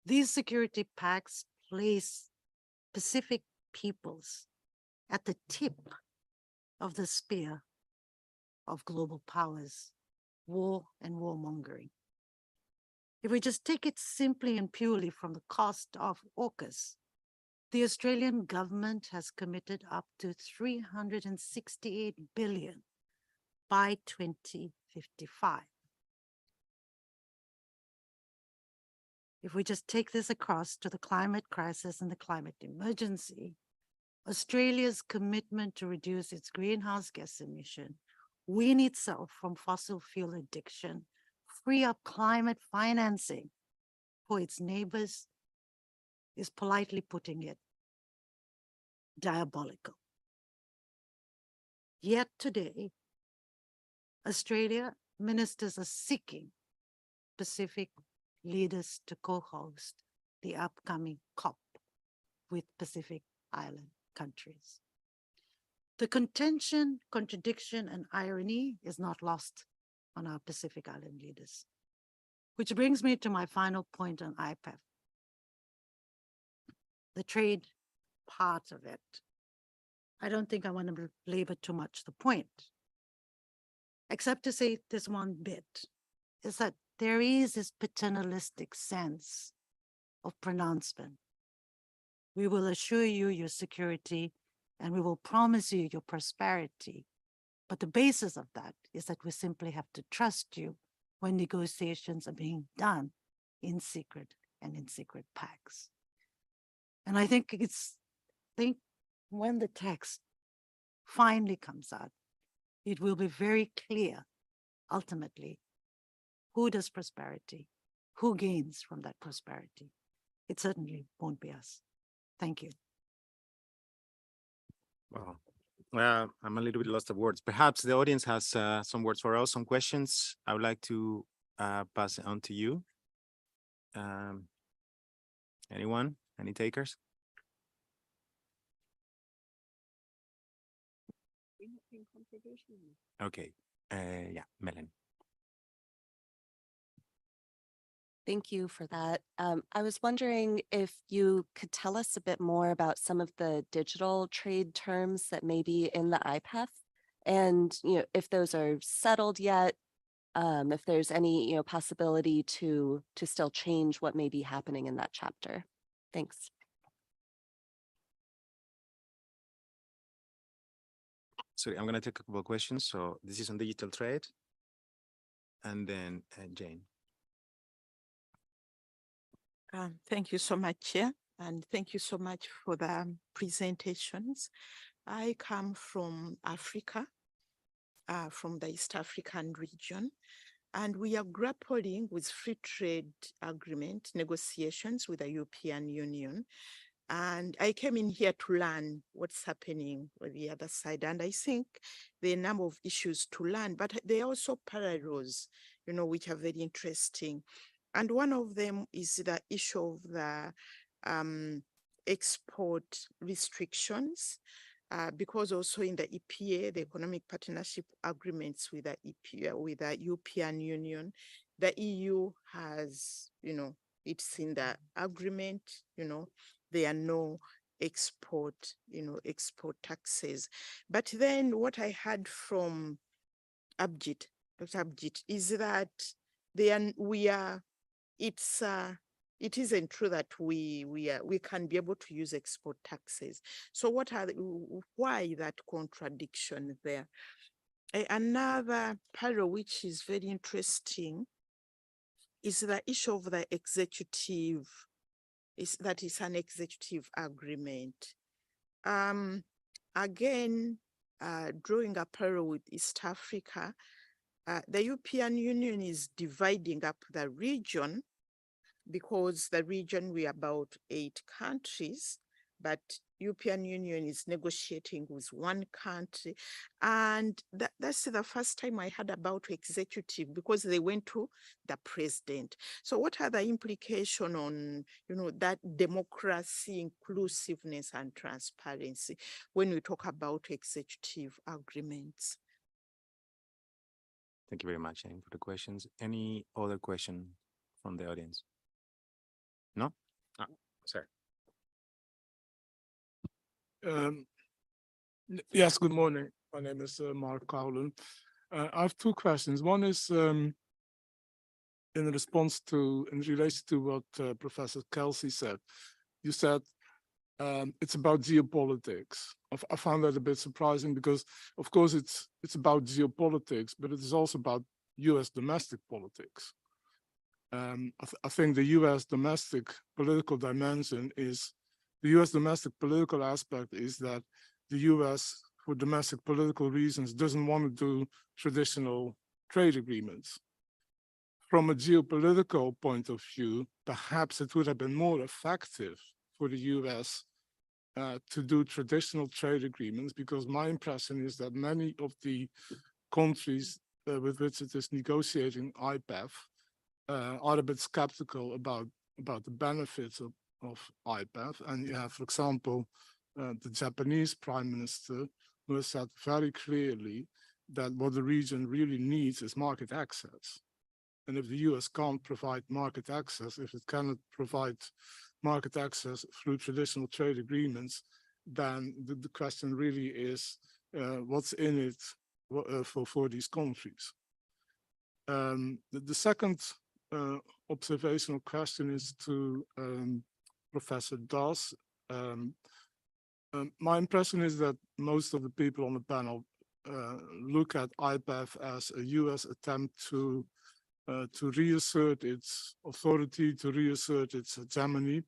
[SPEAKER 4] These security pacts place Pacific peoples at the tip of the spear of global powers, war and warmongering. If we just take it simply and purely from the cost of AUKUS, the Australian government has committed up to 368 billion by 2055. If we just take this across to the climate crisis and the climate emergency, Australia's commitment to reduce its greenhouse gas emission, wean itself from fossil fuel addiction, free up climate financing for its neighbors, is politely putting it diabolical. Yet today, Australia ministers are seeking Pacific leaders to co-host the upcoming COP with Pacific Island countries. The contention, contradiction, and irony is not lost on our Pacific Island leaders. Which brings me to my final point on IPEF. The trade part of it. I don't think I want to belabor too much the point, except to say this one bit, is that there is this paternalistic sense of pronouncement. We will assure you your security and we will promise you your prosperity. But the basis of that is that we simply have to trust you when negotiations are being done in secret and in secret pacts. And I think when the text finally comes out, it will be very clear, ultimately, who does prosperity, who gains from that prosperity. It certainly won't be us. Thank you.
[SPEAKER 1] Wow. Well, I'm a little bit lost of words. Perhaps the audience has some words for us, some questions. I would like to pass it on to you. Anyone? Any takers? Okay. Yeah, Melanie.
[SPEAKER 5] Thank you for that. I was wondering if you could tell us a bit more about some of the digital trade terms that may be in the IPEF, and if those are settled yet, if there's any possibility to still change what may be happening in that chapter. Thanks.
[SPEAKER 1] Sorry, I'm going to take a couple of questions. So this is on digital trade. And then Jane.
[SPEAKER 6] Thank you so much, Chair, and thank you so much for the presentations. I come from Africa, from the East African region, and we are grappling with free trade agreement negotiations with the European Union. And I came in here to learn what's happening with the other side. And I think there are a number of issues to learn, but there are also parallels, which are very interesting. And one of them is the issue of the export restrictions, because also in the EPA, the Economic Partnership Agreements with the EPA, with the European Union, the EU has, it's in the agreement, there are no export, export taxes. But then what I heard from Abhijit, Dr. Abhijit, is that it isn't true that we can be able to use export taxes. So why that contradiction there? Another parallel which is very interesting is the issue of the executive, that is an executive agreement. Again, drawing a parallel with East Africa, the European Union is dividing up the region, because the region, we are about 8 countries, but European Union is negotiating with 1 country. And that's the first time I heard about executive, because they went to the president. So what are the implications on, that democracy, inclusiveness, and transparency when we talk about executive agreements?
[SPEAKER 1] Thank you very much, Jane, for the questions. Any other question from the audience? No? Sorry.
[SPEAKER 7] Yes, good morning. My name is Mark Cowlen. I have two questions. One is in relation to what Professor Kelsey said. You said it's about geopolitics. I found that a bit surprising because, of course, it's about geopolitics, but it is also about U.S. domestic politics. I think the U.S. domestic political dimension is, the U.S. domestic political aspect is that the U.S., for domestic political reasons, doesn't want to do traditional trade agreements. From a geopolitical point of view, perhaps it would have been more effective for the U.S. To do traditional trade agreements, because my impression is that many of the countries with which it is negotiating IPEF are a bit skeptical about the benefits of IPEF. And you have, for example, the Japanese Prime Minister, who has said very clearly that what the region really needs is market access. And if the US can't provide market access, if it cannot provide market access through traditional trade agreements, then the question really is what's in it for these countries. The second observational question is to Professor Das. My impression is that most of the people on the panel look at IPEF as a US attempt to reassert its authority, to reassert its hegemony.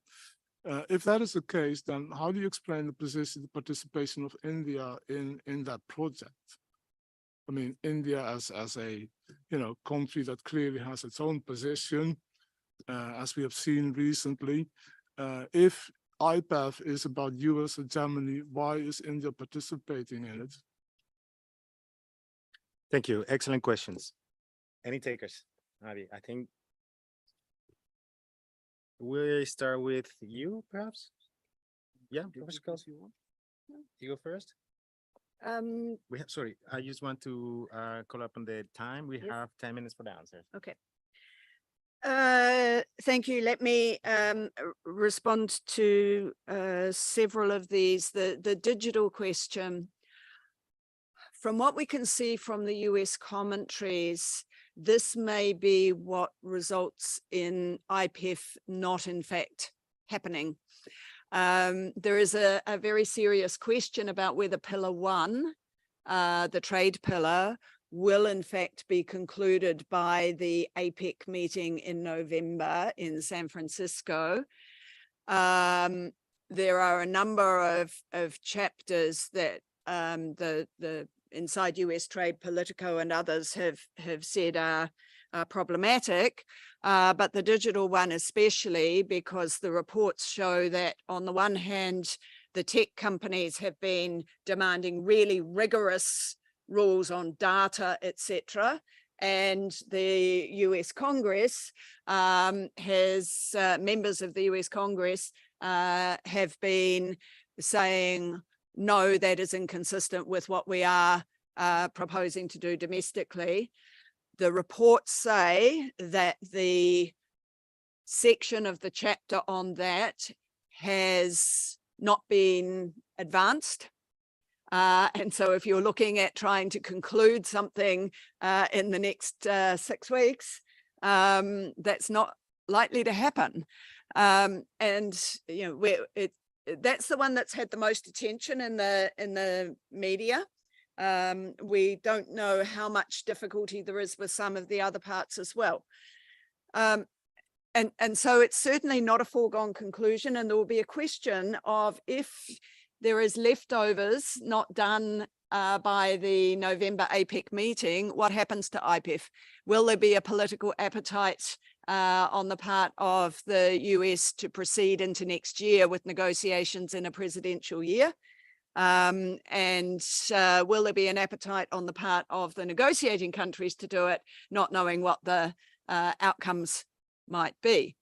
[SPEAKER 7] If that is the case, then how do you explain the participation of India in that project? I mean, India as a country that clearly has its own position, as we have seen recently. If IPEF is about US hegemony, why is India participating in it?
[SPEAKER 1] Thank you. Excellent questions. Any takers? Adi, I think we start with you, perhaps. Yeah, you go first. We have, sorry, I just want to call up on the time. We have 10 minutes for the answers.
[SPEAKER 2] Okay. Thank you. Let me respond to several of these. The digital question. From what we can see from the US commentaries, this may be what results in IPEF not in fact happening. There is a very serious question about whether Pillar 1, the trade pillar, will in fact be concluded by the APEC meeting in November in San Francisco. There are a number of chapters that the Inside US Trade, Politico and others have said are problematic, but the digital one especially, because the reports show that on the one hand, the tech companies have been demanding really rigorous rules on data, etc. And the US Congress has, members of the US Congress have been saying, no, that is inconsistent with what we are proposing to do domestically. The reports say that the section of the chapter on that has not been advanced. And so if you're looking at trying to conclude something in the next 6 weeks, that's not likely to happen. And that's the one that's had the most attention in the media. We don't know how much difficulty there is with some of the other parts as well. And so it's certainly not a foregone conclusion, and there will be a question of if there is leftovers not done by the November APEC meeting, what happens to IPEF? Will there be a political appetite on the part of the US to proceed into next year with negotiations in a presidential year? And will there be an appetite on the part of the negotiating countries to do it, not knowing what the outcomes might be?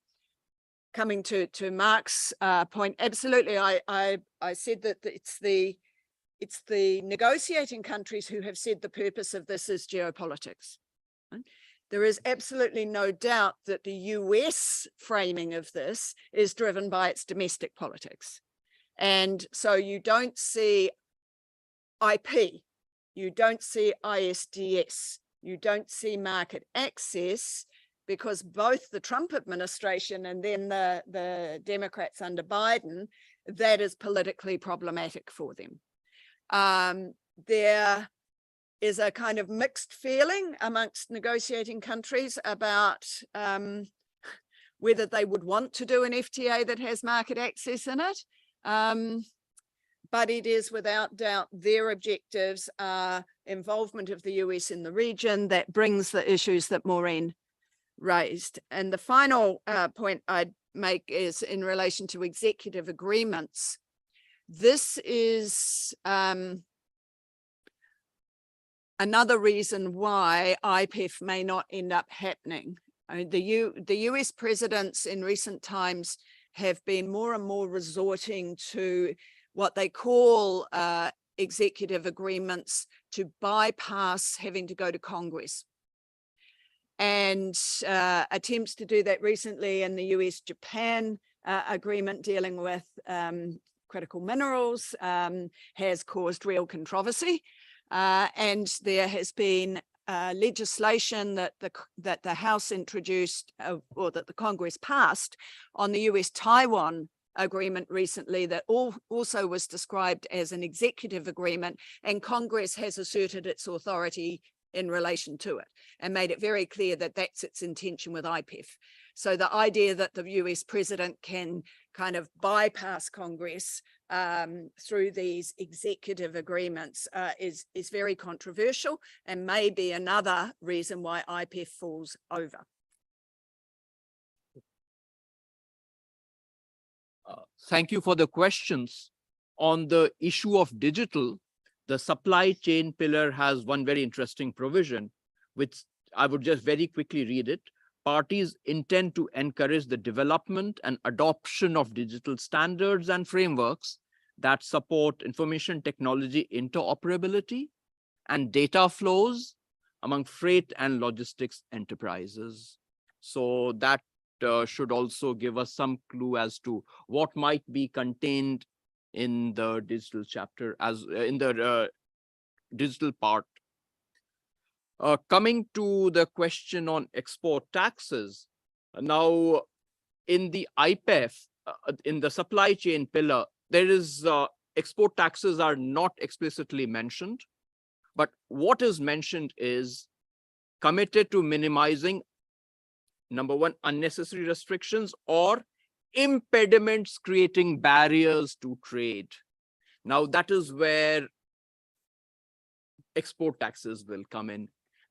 [SPEAKER 2] Coming to Mark's point, absolutely, I said that it's the negotiating countries who have said the purpose of this is geopolitics. there is absolutely no doubt that the US framing of this is driven by its domestic politics. And so you don't see IP, you don't see ISDS, you don't see market access, because both the Trump administration and then the Democrats under Biden, that is politically problematic for them. There is a kind of mixed feeling amongst negotiating countries about whether they would want to do an FTA that has market access in it. But it is without doubt their objectives are involvement of the US in the region that brings the issues that Maureen raised. And the final point I'd make is in relation to executive agreements. This is another reason why IPEF may not end up happening. I mean, the US presidents in recent times have been more and more resorting to what they call executive agreements to bypass having to go to Congress. And attempts to do that recently in the US-Japan agreement dealing with critical minerals has caused real controversy. And there has been legislation that the House introduced or that the Congress passed on the US-Taiwan agreement recently that also was described as an executive agreement, and Congress has asserted its authority in relation to it and made it very clear that that's its intention with IPEF. So the idea that the US president can kind of bypass Congress through these executive agreements is very controversial and may be another reason why IPEF falls over.
[SPEAKER 3] Thank you for the questions. On the issue of digital, the supply chain pillar has one very interesting provision, which I would just very quickly read it. Parties intend to encourage the development and adoption of digital standards and frameworks that support information technology interoperability and data flows among freight and logistics enterprises. So that should also give us some clue as to what might be contained in the digital chapter, as in the digital part. Coming to the question on export taxes, now in the IPEF, in the supply chain pillar, there is export taxes are not explicitly mentioned, but what is mentioned is committed to minimizing, number one, unnecessary restrictions or impediments creating barriers to trade. Now that is where export taxes will come in.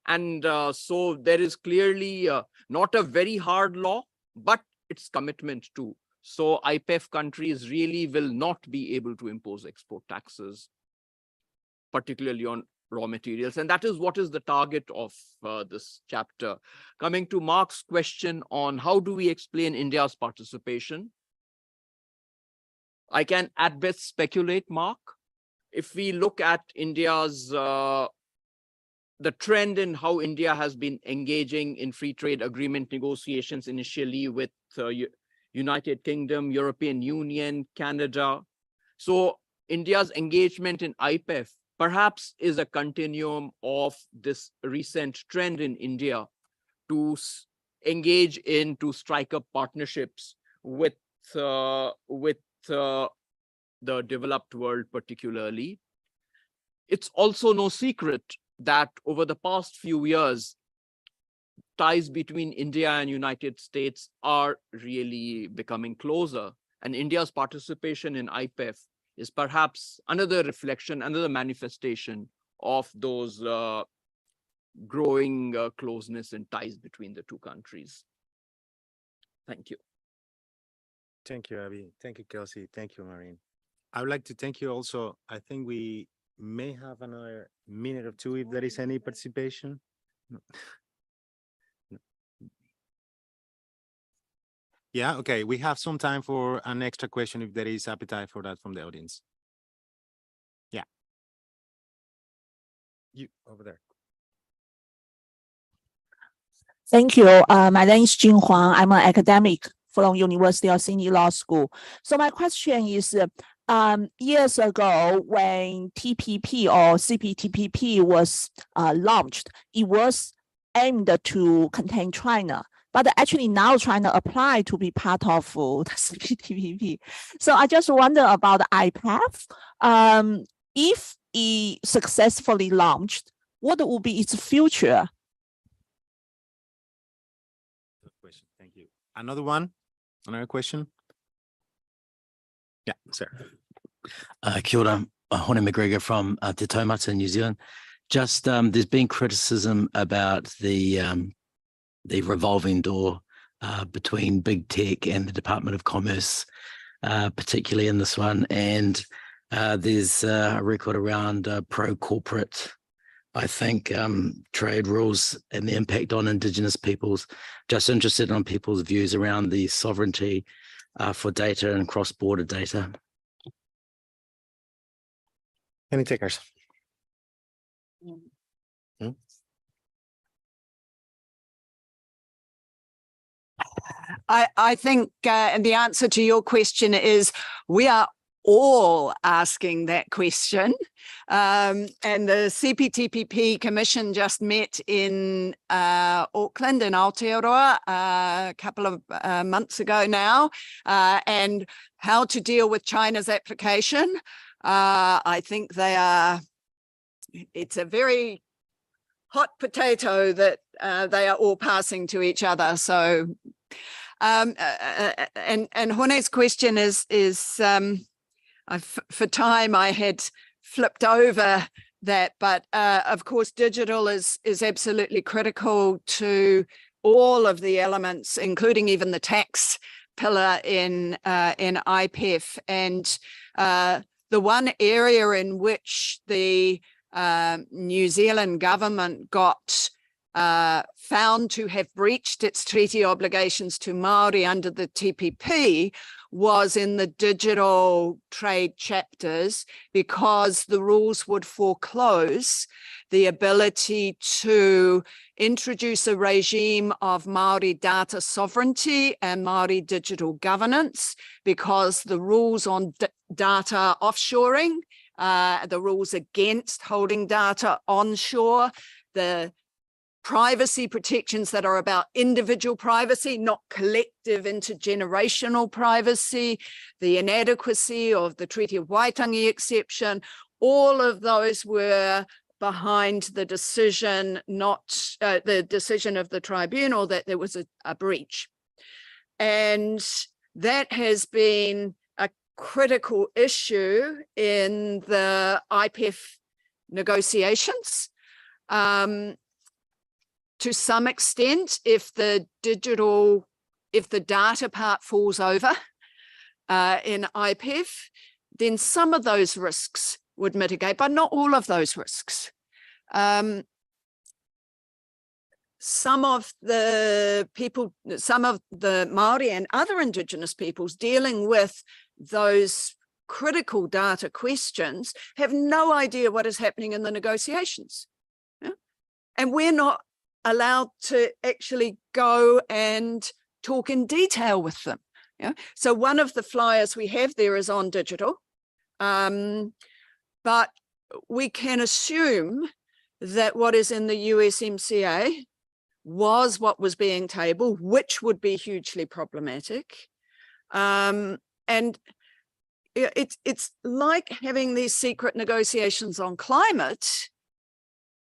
[SPEAKER 3] And so there is clearly not a very hard law, but its commitment to. So IPEF countries really will not be able to impose export taxes, particularly on raw materials. And that is what is the target of this chapter. Coming to Mark's question on how do we explain India's participation? I can at best speculate, Mark. If we look at India's, the trend in how India has been engaging in free trade agreement negotiations initially with United Kingdom, European Union, Canada. So India's engagement in IPEF perhaps is a continuum of this recent trend in India to engage in, to strike up partnerships with the developed world particularly. It's also no secret that over the past few years, ties between India and United States are really becoming closer. And India's participation in IPEF is perhaps another reflection, another manifestation of those growing closeness and ties between the two countries. Thank you.
[SPEAKER 1] Thank you, Abby. Thank you, Kelsey. Thank you, Maureen. I would like to thank you also. I think we may have another minute or two if there is any participation. No. No. Yeah, okay. We have some time for an extra question if there is appetite for that from the audience. Yeah. You over there.
[SPEAKER 8] Thank you. My name is Jin Huang. I'm an academic from University of Sydney Law School. So my question is, years ago when TPP or CPTPP was launched, it was aimed to contain China. But actually now China applied to be part of the CPTPP. So I just wonder about the IPEF. If it successfully launched, what would be its future?
[SPEAKER 1] Good question. Thank you. Another one? Another question? Yeah, sir.
[SPEAKER 9] Kia ora, Hone McGregor from Te Taumata, New Zealand. Just there's been criticism about the revolving door between big tech and the Department of Commerce, particularly in this one. And there's a record around pro-corporate, I think, trade rules and the impact on Indigenous peoples. Just interested on people's views around the sovereignty for data and cross-border data.
[SPEAKER 1] Any takers?
[SPEAKER 2] I think and the answer to your question is we are all asking that question. And the CPTPP Commission just met in Auckland in Aotearoa a couple of months ago now, and how to deal with China's application. I think it's a very hot potato that they are all passing to each other. So, and Hone's question is for time I had flipped over that, but of course digital is absolutely critical to all of the elements, including even the tax pillar in IPEF. And the one area in which the New Zealand government got found to have breached its treaty obligations to Māori under the TPP was in the digital trade chapters, because the rules would foreclose the ability to introduce a regime of Māori data sovereignty and Māori digital governance, because the rules on data offshoring, the rules against holding data onshore, the privacy protections that are about individual privacy, not collective intergenerational privacy, the inadequacy of the Treaty of Waitangi exception, all of those were behind the decision, the decision of the tribunal that there was a breach. And that has been a critical issue in the IPEF negotiations. To some extent, if the data part falls over in IPEF, then some of those risks would mitigate, but not all of those risks. Some of the people, some of the Māori and other Indigenous peoples dealing with those critical data questions have no idea what is happening in the negotiations. Yeah? And we're not allowed to actually go and talk in detail with them. Yeah? So one of the flyers we have there is on digital, but we can assume that what is in the USMCA was what was being tabled, which would be hugely problematic. And it's like having these secret negotiations on climate.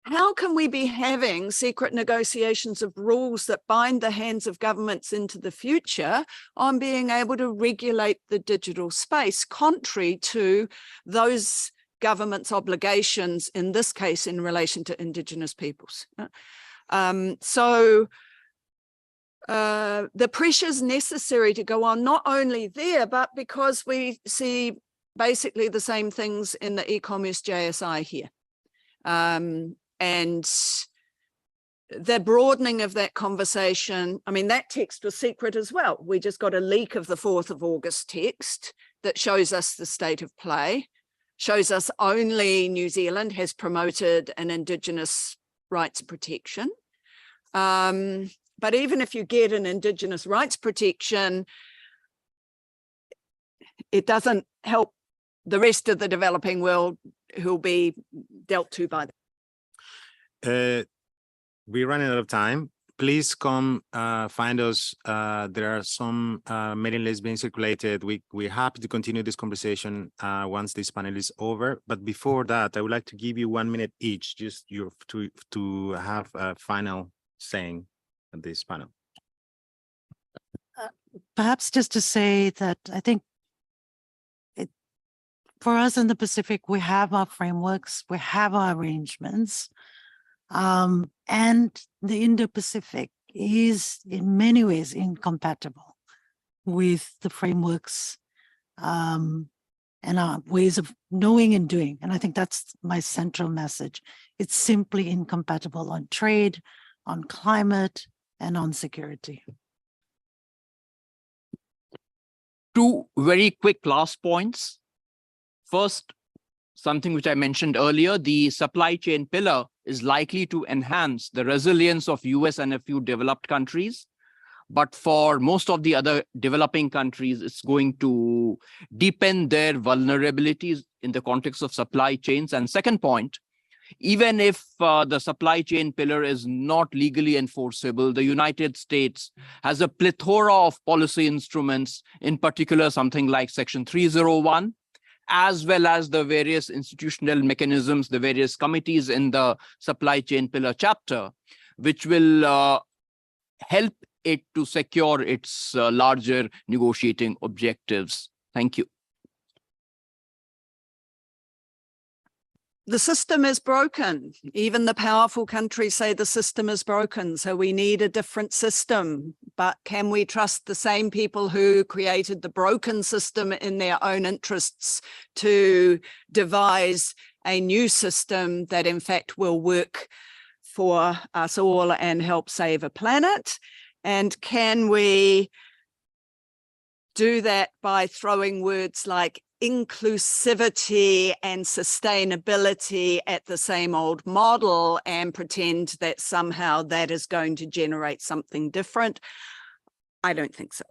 [SPEAKER 2] How can we be having secret negotiations of rules that bind the hands of governments into the future on being able to regulate the digital space, contrary to those governments' obligations, in this case, in relation to Indigenous peoples? So the pressures necessary to go on, not only there, but because we see basically the same things in the e-commerce JSI here. And the broadening of that conversation, I mean, that text was secret as well. We just got a leak of the 4th of August text that shows us the state of play, shows us only New Zealand has promoted an Indigenous rights protection. but even if you get an Indigenous rights protection, it doesn't help the rest of the developing world who'll be dealt to by that.
[SPEAKER 1] We're running out of time. Please come find us. There are some mailing lists being circulated. We're happy to continue this conversation once this panel is over. But before that, I would like to give you 1 minute each, just to have a final saying at this panel.
[SPEAKER 4] Perhaps just to say that I think for us in the Pacific, we have our frameworks, we have our arrangements. And the Indo-Pacific is in many ways incompatible with the frameworks and our ways of knowing and doing. And I think that's my central message. It's simply incompatible on trade, on climate, and on security.
[SPEAKER 3] Two very quick last points. First, something which I mentioned earlier, the supply chain pillar is likely to enhance the resilience of US and a few developed countries. But for most of the other developing countries, it's going to deepen their vulnerabilities in the context of supply chains. And second point, even if the supply chain pillar is not legally enforceable, the United States has a plethora of policy instruments, in particular something like Section 301, as well as the various institutional mechanisms, the various committees in the supply chain pillar chapter, which will help it to secure its larger negotiating objectives. Thank you.
[SPEAKER 2] The system is broken. Even the powerful countries say the system is broken, so we need a different system. But can we trust the same people who created the broken system in their own interests to devise a new system that in fact will work for us all and help save a planet? And can we do that by throwing words like inclusivity and sustainability at the same old model and pretend that somehow that is going to generate something different? I don't think so.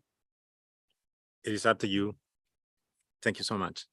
[SPEAKER 1] It is up to you. Thank you so much.